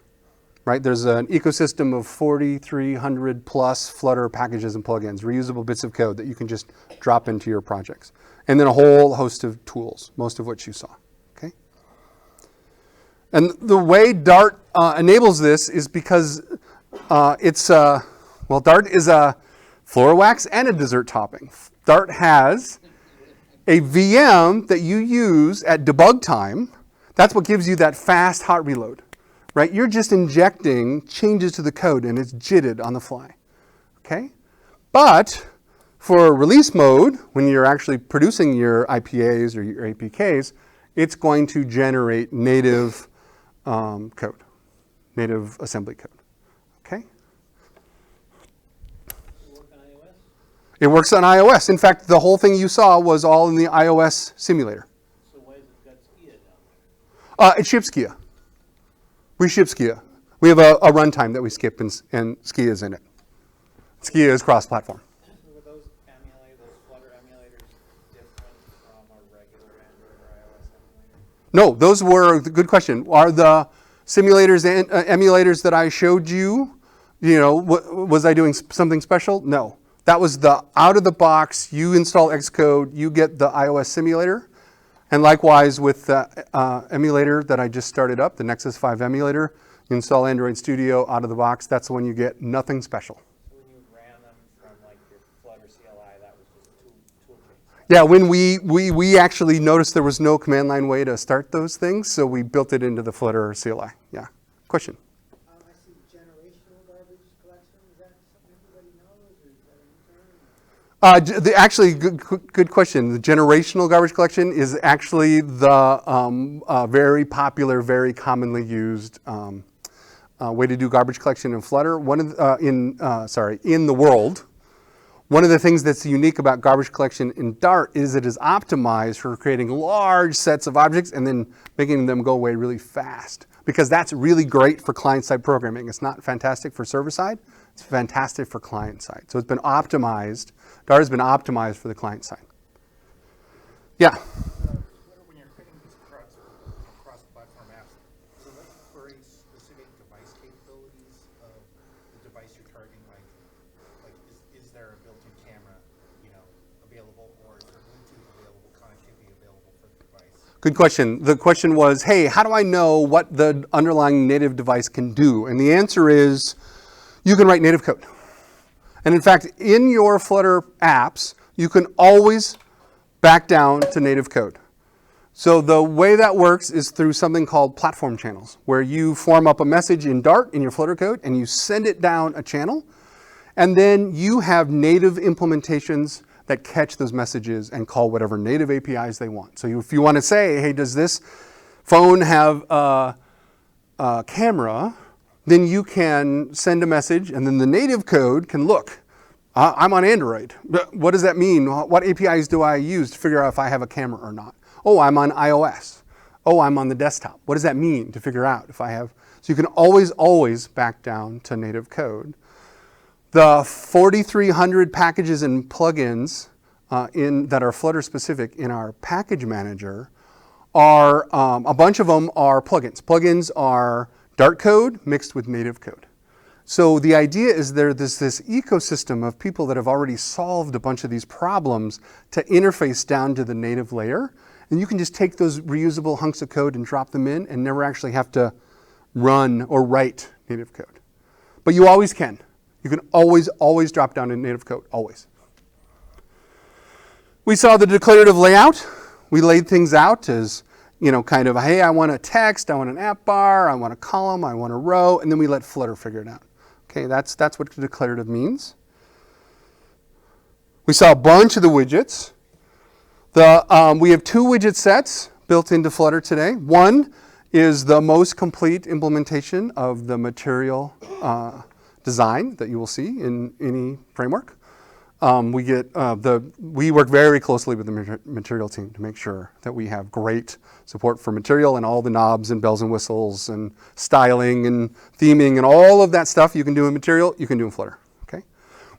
Speaker 2: right? There's an ecosystem of 4,300 plus Flutter packages and plugins, reusable bits of code that you can just drop into your projects. And then a whole host of tools, most of which you saw, okay? And the way Dart enables this is because Dart is a floor wax and a dessert topping. Dart has a VM that you use at debug time. That's what gives you that fast hot reload, right? You're just injecting changes to the code and it's JITted on the fly, okay? But for release mode, when you're actually producing your IPAs or your APKs, it's going to generate native code, native assembly code, okay? It works on iOS. In fact, the whole thing you saw was all in the iOS simulator.
Speaker 7: So why has it got Skia down there?
Speaker 2: It ships Skia. We ship Skia. We have a runtime that we skip and Skia is in it. Skia is cross-platform.
Speaker 4: Were those Flutter emulators different from a regular Android or iOS emulator?
Speaker 2: No, those were, good question. Are the simulators and emulators that I showed you, was I doing something special? No. That was the out-of-the-box, you install Xcode, you get the iOS simulator. And likewise with the emulator that I just started up, the Nexus 5 emulator, you install Android Studio out of the box, that's the one you get, nothing special.
Speaker 4: So when you ran them from like your Flutter CLI, that was just tool chains?
Speaker 2: Yeah, when we actually noticed there was no command line way to start those things, so we built it into the Flutter CLI. Yeah, question?
Speaker 6: I see generational garbage collection. Is that something everybody knows, or is that an term?
Speaker 2: Actually, good question. The generational garbage collection is actually the very popular, very commonly used way to do garbage collection in Flutter. In the world. One of the things that's unique about garbage collection in Dart is it is optimized for creating large sets of objects and then making them go away really fast. Because that's really great for client-side programming. It's not fantastic for server-side. It's fantastic for client-side. So it's been optimized. Dart has been optimized for the client-side. Yeah?
Speaker 6: When you're creating these cross-platform apps, does that query specific device capabilities of the device you're targeting? Like is there a built-in camera, available, or is there Bluetooth available, connectivity available for the device?
Speaker 2: Good question. The question was, hey, how do I know what the underlying native device can do? And the answer is, you can write native code. And in fact, in your Flutter apps, you can always back down to native code. So the way that works is through something called platform channels, where you form up a message in Dart in your Flutter code, and you send it down a channel, and then you have native implementations that catch those messages and call whatever native APIs they want. So if you want to say, hey, does this phone have a camera? Then you can send a message, and then the native code can look. I'm on Android. What does that mean? What APIs do I use to figure out if I have a camera or not? Oh, I'm on iOS. Oh, I'm on the desktop. What does that mean to figure out if I have? So you can always back down to native code. The 4,300 packages and plugins that are Flutter specific in our package manager are, a bunch of them are plugins. Plugins are Dart code mixed with native code. So the idea is there's this ecosystem of people that have already solved a bunch of these problems to interface down to the native layer. And you can just take those reusable hunks of code and drop them in and never actually have to run or write native code. But you always can. You can always drop down in native code, always. We saw the declarative layout. We laid things out as kind of, hey, I want a text, I want an app bar, I want a column, I want a row, and then we let Flutter figure it out. Okay, that's what declarative means. We saw a bunch of the widgets. We have two widget sets built into Flutter today. One is the most complete implementation of the material design that you will see in any framework. We work very closely with the material team to make sure that we have great support for material and all the knobs and bells and whistles and styling and theming and all of that stuff you can do in material, you can do in Flutter. Okay?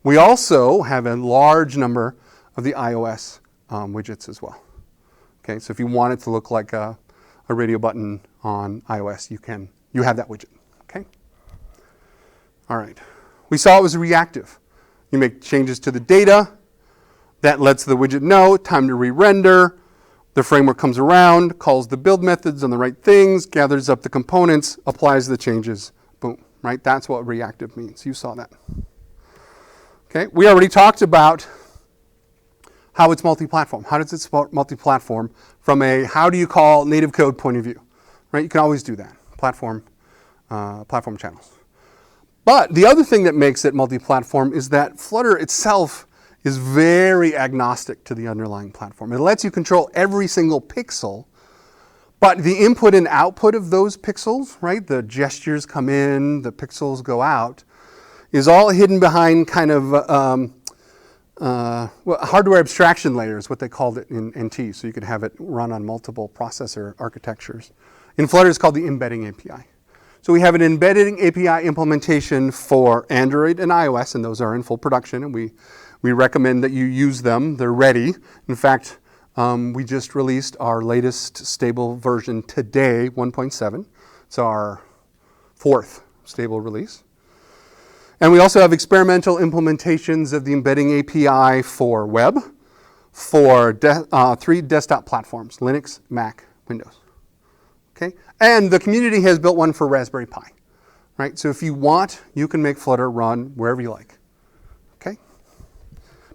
Speaker 2: We also have a large number of the iOS widgets as well. Okay, so if you want it to look like a radio button on iOS, you have that widget. Okay? All right. We saw it was reactive. You make changes to the data. That lets the widget know, time to re-render. The framework comes around, calls the build methods on the right things, gathers up the components, applies the changes. Boom, right? That's what reactive means. You saw that. Okay, we already talked about how it's multi-platform. How does it support multi-platform from a how do you call native code point of view, right? You can always do that, platform channels. But the other thing that makes it multi-platform is that Flutter itself is very agnostic to the underlying platform. It lets you control every single pixel, but the input and output of those pixels, right, the gestures come in, the pixels go out, is all hidden behind kind of hardware abstraction layers, what they called it in NT, so you could have it run on multiple processor architectures. In Flutter, it's called the embedding API. So we have an embedding API implementation for Android and iOS, and those are in full production, and we recommend that you use them. They're ready. In fact, we just released our latest stable version today, 1.7. It's our 4th stable release. And we also have experimental implementations of the embedding API for web, for 3 desktop platforms, Linux, Mac, Windows. Okay? And the community has built one for Raspberry Pi. Right? So if you want, you can make Flutter run wherever you like. Okay?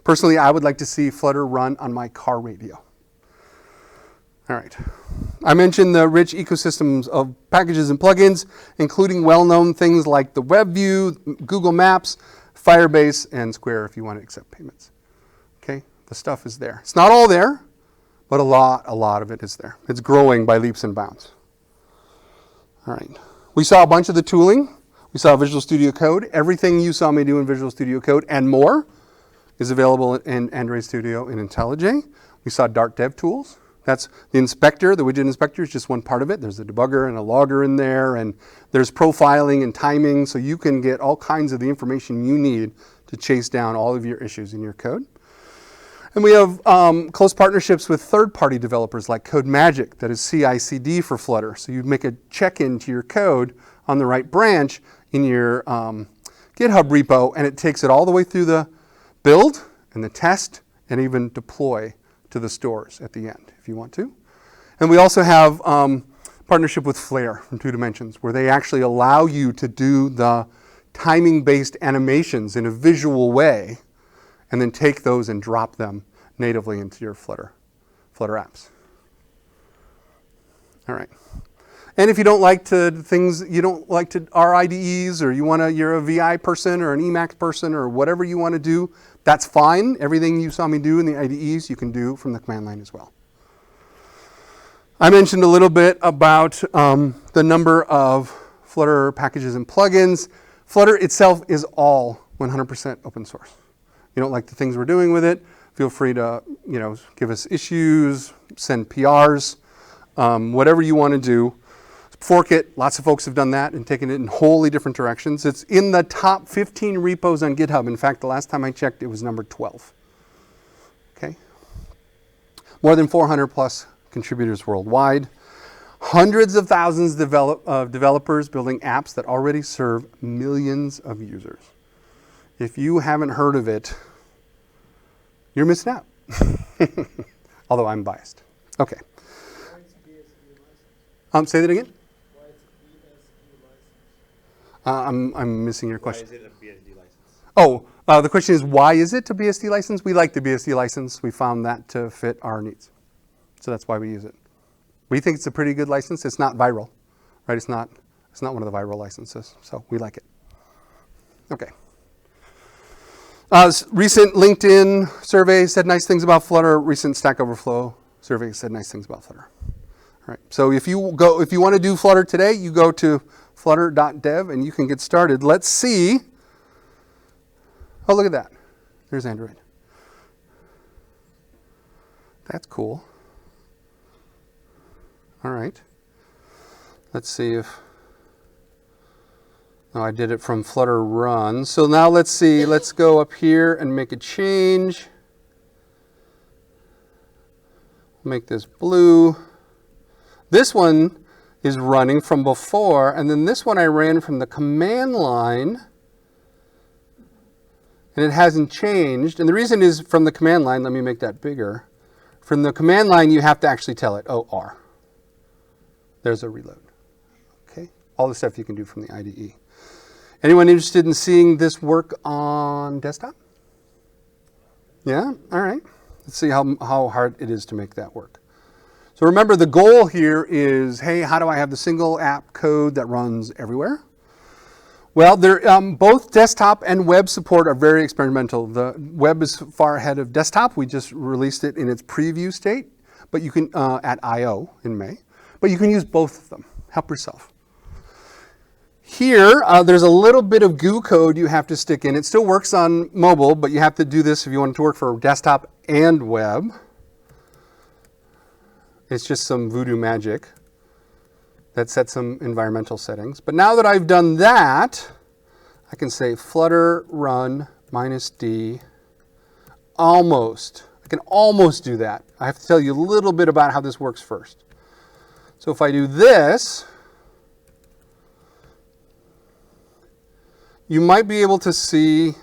Speaker 2: Personally, I would like to see Flutter run on my car radio. All right. I mentioned the rich ecosystems of packages and plugins, including well-known things like the WebView, Google Maps, Firebase, and Square if you want to accept payments. Okay? The stuff is there. It's not all there, but a lot of it is there. It's growing by leaps and bounds. All right. We saw a bunch of the tooling. We saw Visual Studio Code. Everything you saw me do in Visual Studio Code and more is available in Android Studio and IntelliJ. We saw Dart Dev Tools. That's the inspector. The widget inspector is just one part of it. There's a debugger and a logger in there, and there's profiling and timing, so you can get all kinds of the information you need to chase down all of your issues in your code. And we have close partnerships with third-party developers like CodeMagic, that is CI/CD for Flutter. So you make a check-in to your code on the right branch in your GitHub repo, and it takes it all the way through the build and the test and even deploy to the stores at the end if you want to. And we also have partnership with Flare from 2 Dimensions, where they actually allow you to do the timing-based animations in a visual way and then take those and drop them natively into your Flutter apps. All right. And if you don't like our IDEs, or you're a VI person or an Emacs person or whatever you want to do, that's fine. Everything you saw me do in the IDEs, you can do from the command line as well. I mentioned a little bit about the number of Flutter packages and plugins. Flutter itself is all 100% open source. You don't like the things we're doing with it, feel free to give us issues, send PRs, whatever you want to do. Fork it. Lots of folks have done that and taken it in wholly different directions. It's in the top 15 repos on GitHub. In fact, the last time I checked, it was number 12. Okay. More than 400 plus contributors worldwide. Hundreds of thousands of developers building apps that already serve millions of users. If you haven't heard of it, you're missing out. Although I'm biased. Okay. Say that again? I'm missing your question.
Speaker 4: Why is it a BSD license?
Speaker 2: Oh, the question is, why is it a BSD license? We like the BSD license. We found that to fit our needs. So that's why we use it. We think it's a pretty good license. It's not viral, right? It's not one of the viral licenses, so we like it. Okay. Recent LinkedIn survey said nice things about Flutter. Recent Stack Overflow survey said nice things about Flutter. All right. So if you want to do Flutter today, you go to flutter.dev and you can get started. Let's see. Oh, look at that. There's Android. That's cool. All right. Let's see if... Oh, I did it from Flutter run. So now let's see. Let's go up here and make a change. Make this blue. This one is running from before, and then this one I ran from the command line. and it hasn't changed. And the reason is from the command line, let me make that bigger. From the command line, you have to actually tell it, oh, R. There's a reload. Okay, all the stuff you can do from the IDE. Anyone interested in seeing this work on desktop? Yeah, all right. Let's see how hard it is to make that work. So remember, the goal here is, hey, how do I have the single app code that runs everywhere? Well, both desktop and web support are very experimental. The web is far ahead of desktop. We just released it in its preview state, but you can at I/O in May. But you can use both of them. Help yourself. Here, there's a little bit of goo code you have to stick in. It still works on mobile, but you have to do this if you want it to work for desktop and web. It's just some voodoo magic that sets some environmental settings. But now that I've done that, I can say flutter run -d. Almost. I can almost do that. I have to tell you a little bit about how this works first. So if I do this, you might be able to see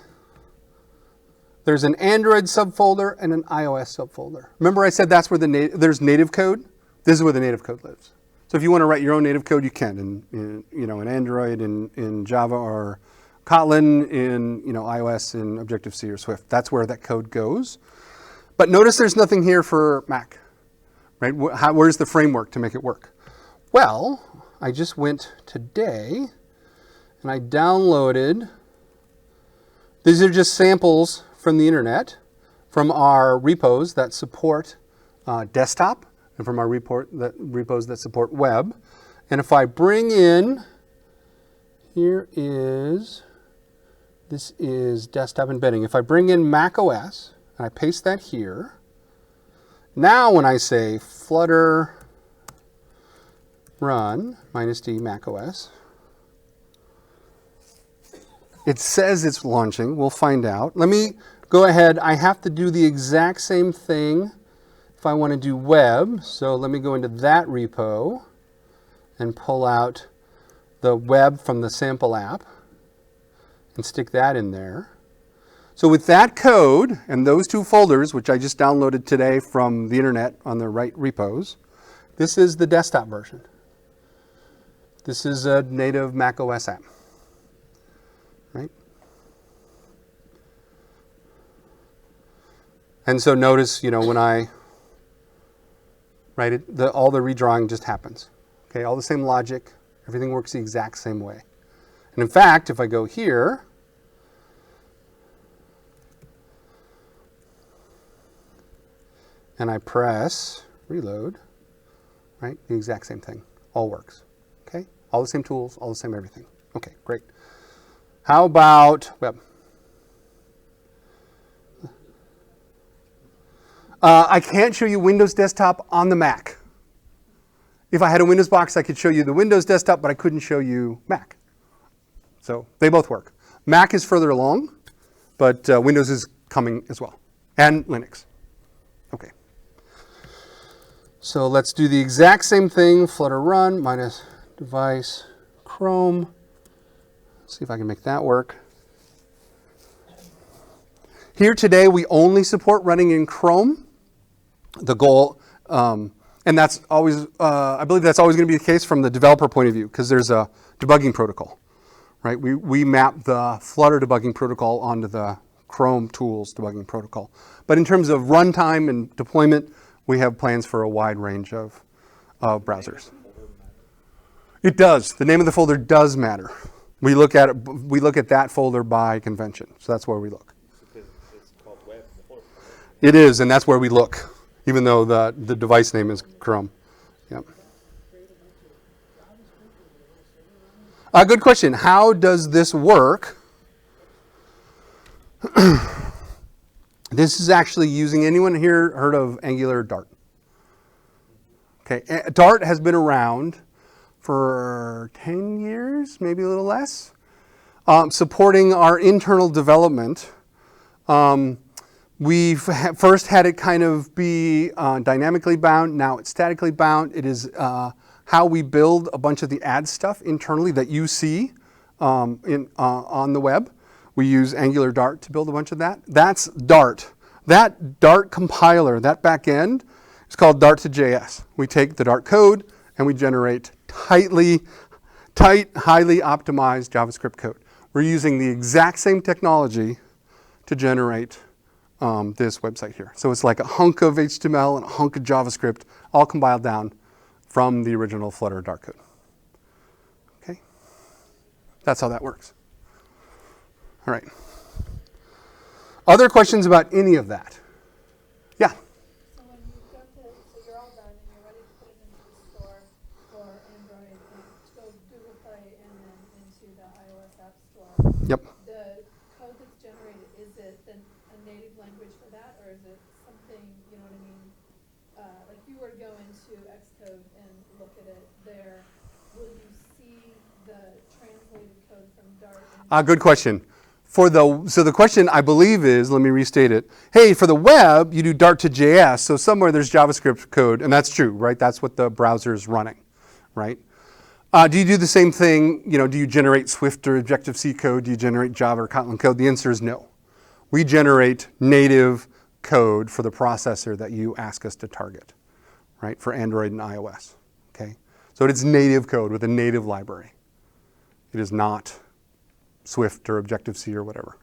Speaker 2: there's an Android subfolder and an iOS subfolder. Remember I said that's where there's native code? This is where the native code lives. So if you want to write your own native code, you can in Android, in Java or Kotlin, in iOS, in Objective-C or Swift. That's where that code goes. But notice there's nothing here for Mac, right? Where's the framework to make it work? Well, I just went today and I downloaded. These are just samples from the internet, from our repos that support desktop, and from our repos that support web. And if I bring in, this is desktop embedding. If I bring in Mac OS and I paste that here, now when I say flutter run -d Mac OS, it says it's launching. We'll find out. Let me go ahead. I have to do the exact same thing if I want to do web. So let me go into that repo and pull out the web from the sample app and stick that in there. So with that code and those two folders, which I just downloaded today from the internet on the right repos, this is the desktop version. This is a native Mac OS app. Right? And so notice, when I write it, all the redrawing just happens. Okay, all the same logic, everything works the exact same way. And in fact, if I go here, and I press reload, right, the exact same thing, all works. Okay, all the same tools, all the same everything. Okay, great. How about web? I can't show you Windows Desktop on the Mac. If I had a Windows box, I could show you the Windows Desktop, but I couldn't show you Mac. So they both work. Mac is further along, but Windows is coming as well, and Linux. Okay. So let's do the exact same thing. Flutter run -device Chrome. See if I can make that work. Here today, we only support running in Chrome. The goal, and that's always, I believe that's always going to be the case from the developer point of view, because there's a debugging protocol, right? We map the Flutter debugging protocol onto the Chrome tools debugging protocol. But in terms of runtime and deployment, we have plans for a wide range of browsers. It does. The name of the folder does matter. We look at that folder by convention, so that's where we look.
Speaker 4: It's called web.
Speaker 2: It is, and that's where we look, even though the device name is Chrome. Yep. Good question. How does this work? This is actually using, anyone here heard of Angular Dart? Okay, Dart has been around for 10 years, maybe a little less, supporting our internal development. We've first had it kind of be dynamically bound. Now it's statically bound. It is how we build a bunch of the ad stuff internally that you see on the web. We use Angular Dart to build a bunch of that. That's Dart. That Dart compiler, that back end, is called Dart to JS. We take the Dart code and we generate highly optimized JavaScript code. We're using the exact same technology to generate this website here. So it's like a hunk of HTML and a hunk of JavaScript all compiled down from the original Flutter Dart code. Okay? That's how that works. All right. Other questions about any of that? Yeah?
Speaker 5: So when you go to, so you're all done and you're ready to put it into the store for Android and go Google Play and then into the iOS App Store.
Speaker 2: Yep.
Speaker 5: The code that's generated, is it a native language for that, or is it something, you know what I mean? Like if you were to go into Xcode and look at it there, will you see the translated code from Dart?
Speaker 2: Good question. So the question I believe is, let me restate it. Hey, for the web, you do Dart to JS, so somewhere there's JavaScript code, and that's true, right? That's what the browser is running, right? Do you do the same thing? You know, do you generate Swift or Objective-C code? Do you generate Java or Kotlin code? The answer is no. We generate native code for the processor that you ask us to target, right? For Android and iOS, okay? So it's native code with a native library. It is not Swift or Objective-C or whatever.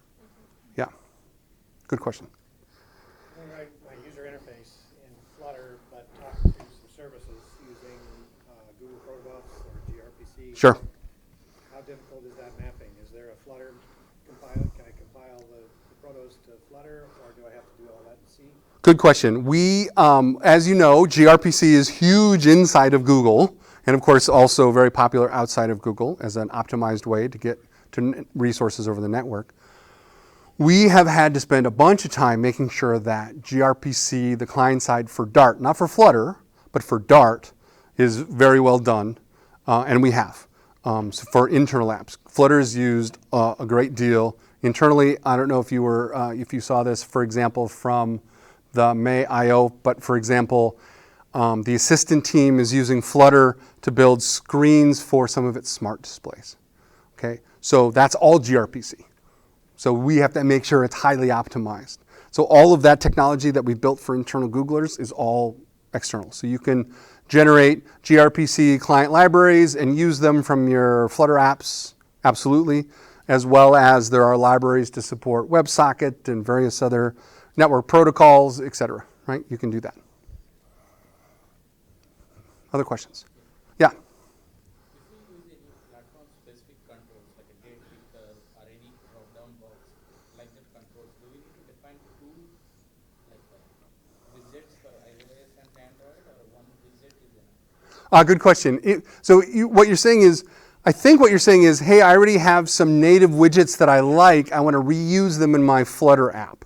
Speaker 2: Yeah, good question.
Speaker 8: I write my user interface in Flutter, but talk to some services using Google Protobufs or gRPC.
Speaker 2: Sure.
Speaker 8: How difficult is that mapping? Is there a Flutter compile? Can I compile the protos to Flutter, or do I have to do all that in C?
Speaker 2: Good question. We, as you know, gRPC is huge inside of Google, and of course also very popular outside of Google as an optimized way to get to resources over the network. We have had to spend a bunch of time making sure that gRPC, the client side for Dart, not for Flutter, but for Dart, is very well done, and we have. So for internal apps, Flutter is used a great deal internally. I don't know if you saw this, for example, from the May I/O, but for example, the assistant team is using Flutter to build screens for some of its smart displays. Okay, so that's all gRPC. So we have to make sure it's highly optimized. So all of that technology that we've built for internal Googlers is all external. So you can generate gRPC client libraries and use them from your Flutter apps, absolutely, as well as there are libraries to support WebSocket and various other network protocols, etc. Right? You can do that. Other questions? Yeah. Good question. What you're saying is, I think what you're saying is, hey, I already have some native widgets that I like. I want to reuse them in my Flutter app.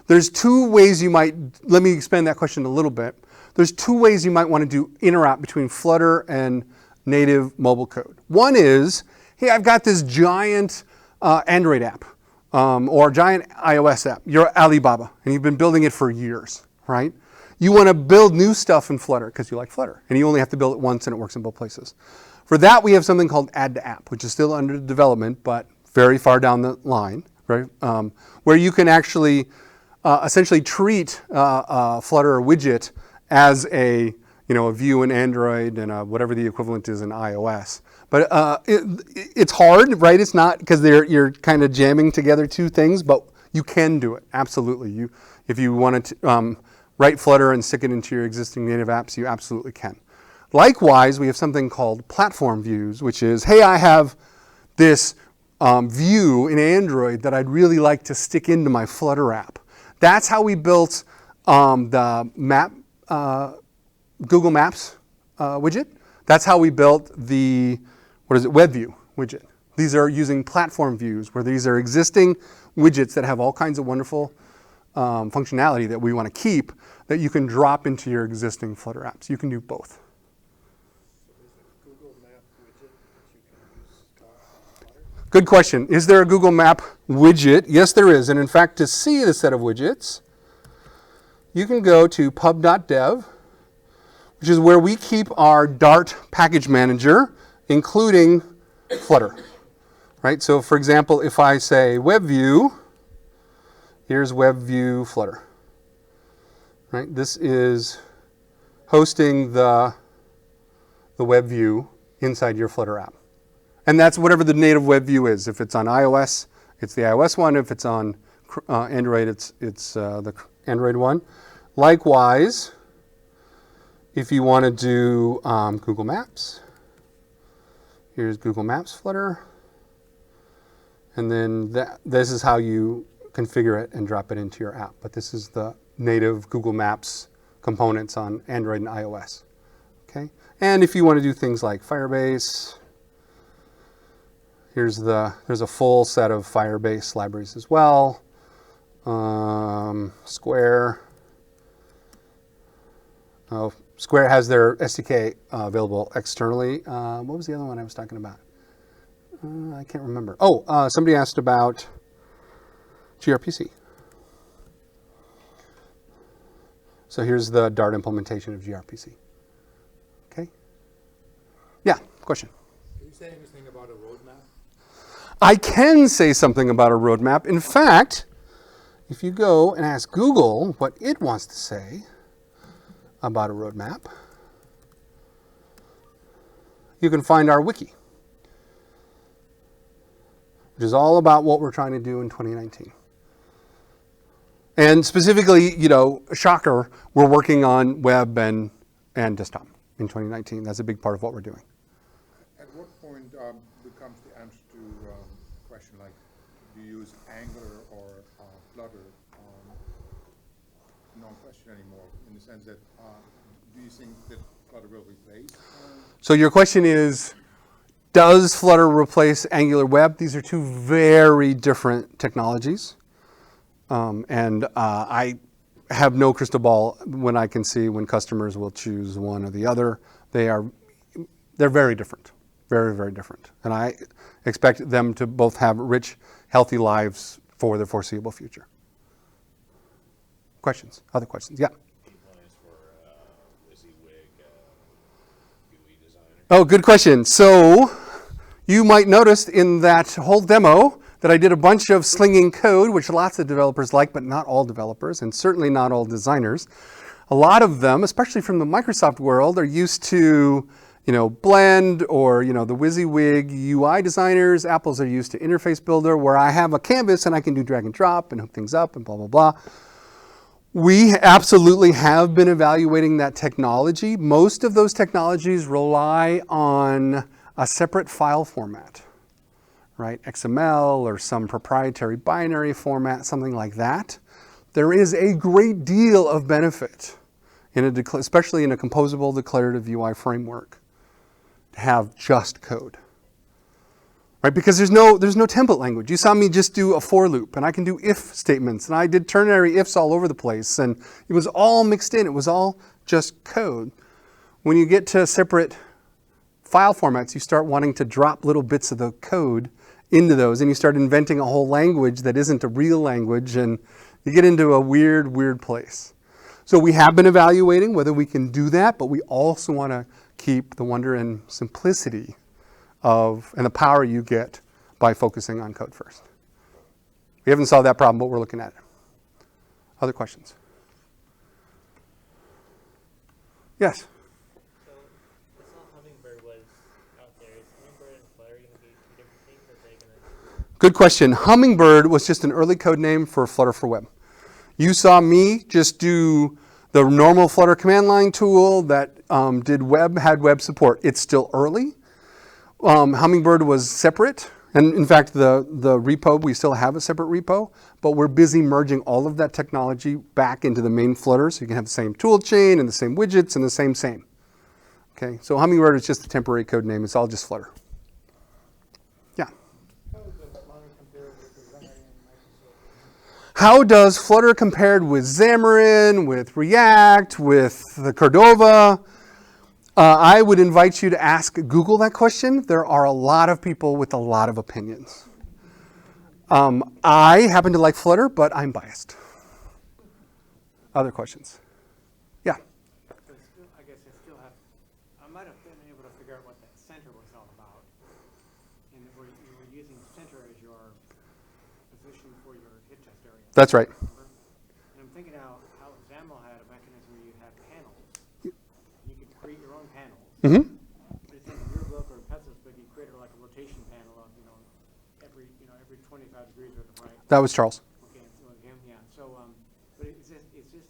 Speaker 2: There's two ways you might, let me expand that question a little bit. There's two ways you might want to do interop between Flutter and native mobile code. One is, hey, I've got this giant Android app or giant iOS app. You're Alibaba, and you've been building it for years, right? You want to build new stuff in Flutter because you like Flutter, and you only have to build it once and it works in both places. For that, we have something called Add to App, which is still under development, but very far down the line, right? Where you can actually essentially treat Flutter or widget as a view in Android and whatever the equivalent is in iOS. But it's hard, right? It's not because you're kind of jamming together two things, but you can do it, absolutely. If you wanted to write Flutter and stick it into your existing native apps, you absolutely can. Likewise, we have something called platform views, which is, hey, I have this view in Android that I'd really like to stick into my Flutter app. That's how we built the Google Maps widget. That's how we built the, web view widget. These are using platform views, where these are existing widgets that have all kinds of wonderful functionality that we want to keep, that you can drop into your existing Flutter apps. You can do both.
Speaker 8: So is a Google Map widget that you can use Flutter?
Speaker 2: Good question. Is there a Google Map widget? Yes, there is. And in fact, to see the set of widgets, you can go to pub.dev, which is where we keep our Dart package manager, including Flutter. right? So for example, if I say web view, here's web view Flutter, right? This is hosting the web view inside your Flutter app. And that's whatever the native web view is. If it's on iOS, it's the iOS one. If it's on Android, it's the Android one. Likewise, if you want to do Google Maps, here's Google Maps Flutter. And then this is how you configure it and drop it into your app. But this is the native Google Maps components on Android and iOS. Okay? And if you want to do things like Firebase, there's a full set of Firebase libraries as well. Square. Oh, Square has their SDK available externally. What was the other one I was talking about? I can't remember. Oh, somebody asked about gRPC. So here's the Dart implementation of gRPC. Okay? Yeah, question.
Speaker 9: Can you say anything about a roadmap?
Speaker 2: I can say something about a roadmap. In fact, if you go and ask Google what it wants to say about a roadmap, you can find our wiki, which is all about what we're trying to do in 2019. And specifically, shocker, we're working on web and desktop in 2019. That's a big part of what we're doing.
Speaker 9: At what point becomes the answer to a question like, do you use Angular or Flutter? Non-question anymore, in the sense that, do you think that Flutter will replace?
Speaker 2: So your question is, does Flutter replace Angular Web? These are two very different technologies. And I have no crystal ball when I can see when customers will choose one or the other. They're very different, very, very different. And I expect them to both have rich, healthy lives for the foreseeable future. Questions? Other questions? Yeah. Oh, good question. So you might notice in that whole demo that I did a bunch of slinging code, which lots of developers like, but not all developers, and certainly not all designers. A lot of them, especially from the Microsoft world, are used to, Blend or, the WYSIWYG UI designers. Apples are used to Interface Builder, where I have a canvas and I can do drag and drop and hook things up and blah, blah, blah. We absolutely have been evaluating that technology. Most of those technologies rely on a separate file format, right? XML or some proprietary binary format, something like that. There is a great deal of benefit, especially in a composable declarative UI framework, to have just code. Right? Because there's no template language. You saw me just do a for loop, and I can do if statements, and I did ternary ifs all over the place, and it was all mixed in. It was all just code. When you get to separate file formats, you start wanting to drop little bits of the code into those, and you start inventing a whole language that isn't a real language, and you get into a weird, weird place. So we have been evaluating whether we can do that, but we also want to keep the wonder and simplicity and the power you get by focusing on code first. We haven't solved that problem, but we're looking at it. Other questions? Yes?
Speaker 7: So I saw Hummingbird was out there. Is Hummingbird and Flutter going to be two different things, or are they going to?
Speaker 2: Good question. Hummingbird was just an early code name for Flutter for Web. You saw me just do the normal Flutter command line tool that had web support. It's still early. Hummingbird was separate, and in fact, the repo, we still have a separate repo, but we're busy merging all of that technology back into the main Flutter, so you can have the same tool chain and the same widgets and the same. Okay, so Hummingbird is just a temporary code name. It's all just Flutter. Yeah. How does Flutter compared with Xamarin, with React, with the Cordova? I would invite you to ask Google that question. There are a lot of people with a lot of opinions. I happen to like Flutter, but I'm biased. Other questions? Yeah.
Speaker 8: I guess I might have been able to figure out what that center was all about. and where you were using center as your position for your hit test area.
Speaker 2: That's right.
Speaker 8: Remember? And I'm thinking how XAML had a mechanism where you had panels. You could create your own panels.
Speaker 2: Mm-hmm.
Speaker 8: But I think in your book or Petz's book, you created like a rotation panel of, every 25 degrees or the right.
Speaker 2: That was Charles.
Speaker 8: Okay, so him, yeah. So, but is this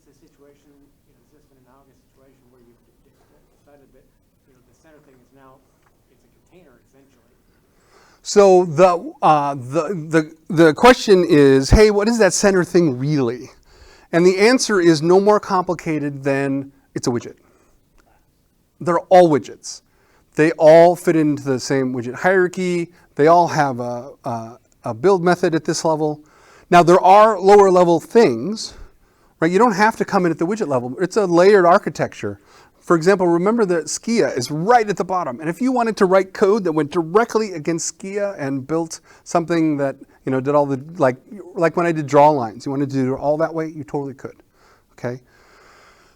Speaker 8: a situation, is this an analogous situation where you've decided that, the center thing is now, it's a container essentially?
Speaker 2: So the question is, hey, what is that center thing really? And the answer is no more complicated than it's a widget. They're all widgets. They all fit into the same widget hierarchy. They all have a build method at this level. Now there are lower level things, right? You don't have to come in at the widget level. It's a layered architecture. For example, remember that Skia is right at the bottom. And if you wanted to write code that went directly against Skia and built something that, did all the, like when I did draw lines, you wanted to do it all that way, you totally could, okay?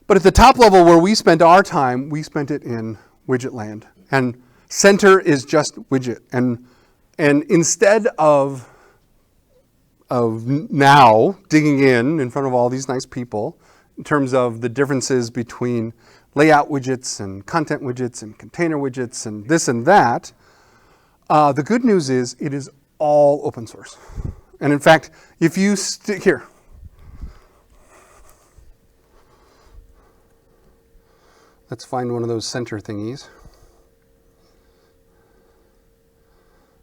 Speaker 2: But at the top level where we spent our time, we spent it in widget land. And center is just widget. And instead of now digging in front of all these nice people in terms of the differences between layout widgets and content widgets and container widgets and this and that, the good news is it is all open source. And in fact, if you here, let's find one of those center thingies.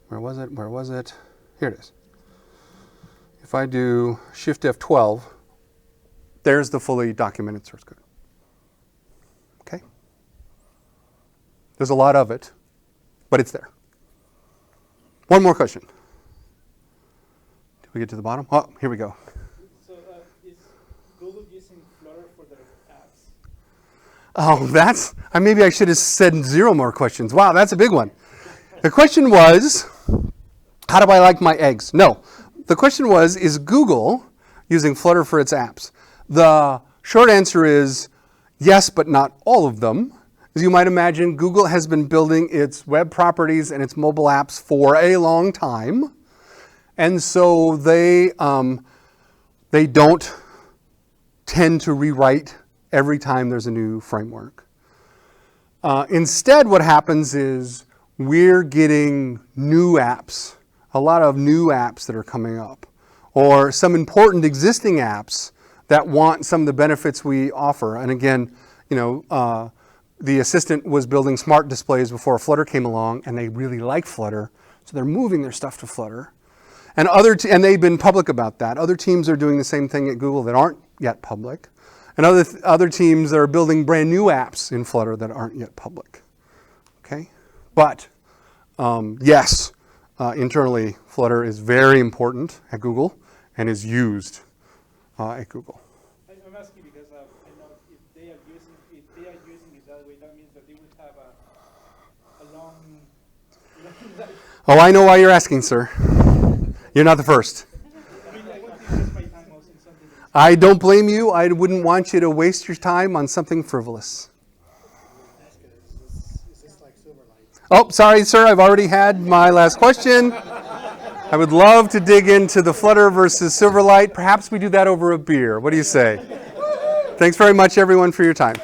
Speaker 2: Where was it? Where was it? Here it is. If I do Shift F12, there's the fully documented source code. Okay? There's a lot of it, but it's there. One more question. Did we get to the bottom? Oh, here we go.
Speaker 4: So is Google using Flutter for their apps?
Speaker 2: Oh, maybe I should have said 0 more questions. Wow, that's a big one. The question was, how do I like my eggs? No. The question was, is Google using Flutter for its apps? The short answer is yes, but not all of them. As you might imagine, Google has been building its web properties and its mobile apps for a long time. And so they don't tend to rewrite every time there's a new framework. Instead, what happens is we're getting new apps, a lot of new apps that are coming up, or some important existing apps that want some of the benefits we offer. And again, the assistant was building smart displays before Flutter came along, and they really like Flutter, so they're moving their stuff to Flutter. And and they've been public about that. Other teams are doing the same thing at Google that aren't yet public. And other teams are building brand new apps in Flutter that aren't yet public. Okay? But yes, internally, Flutter is very important at Google and is used at Google.
Speaker 4: I'm asking because I know if they are using it that way, that means that they would have a long life.
Speaker 2: Oh, I know why you're asking, sir. You're not the first.
Speaker 4: I mean, I want to use my time also in something that's
Speaker 2: I don't blame you. I wouldn't want you to waste your time on something frivolous.
Speaker 8: Is this like Silverlight?
Speaker 2: Oh, sorry, sir. I've already had my last question. I would love to dig into the Flutter versus Silverlight. Perhaps we do that over a beer. What do you say? Thanks very much, everyone, for your time.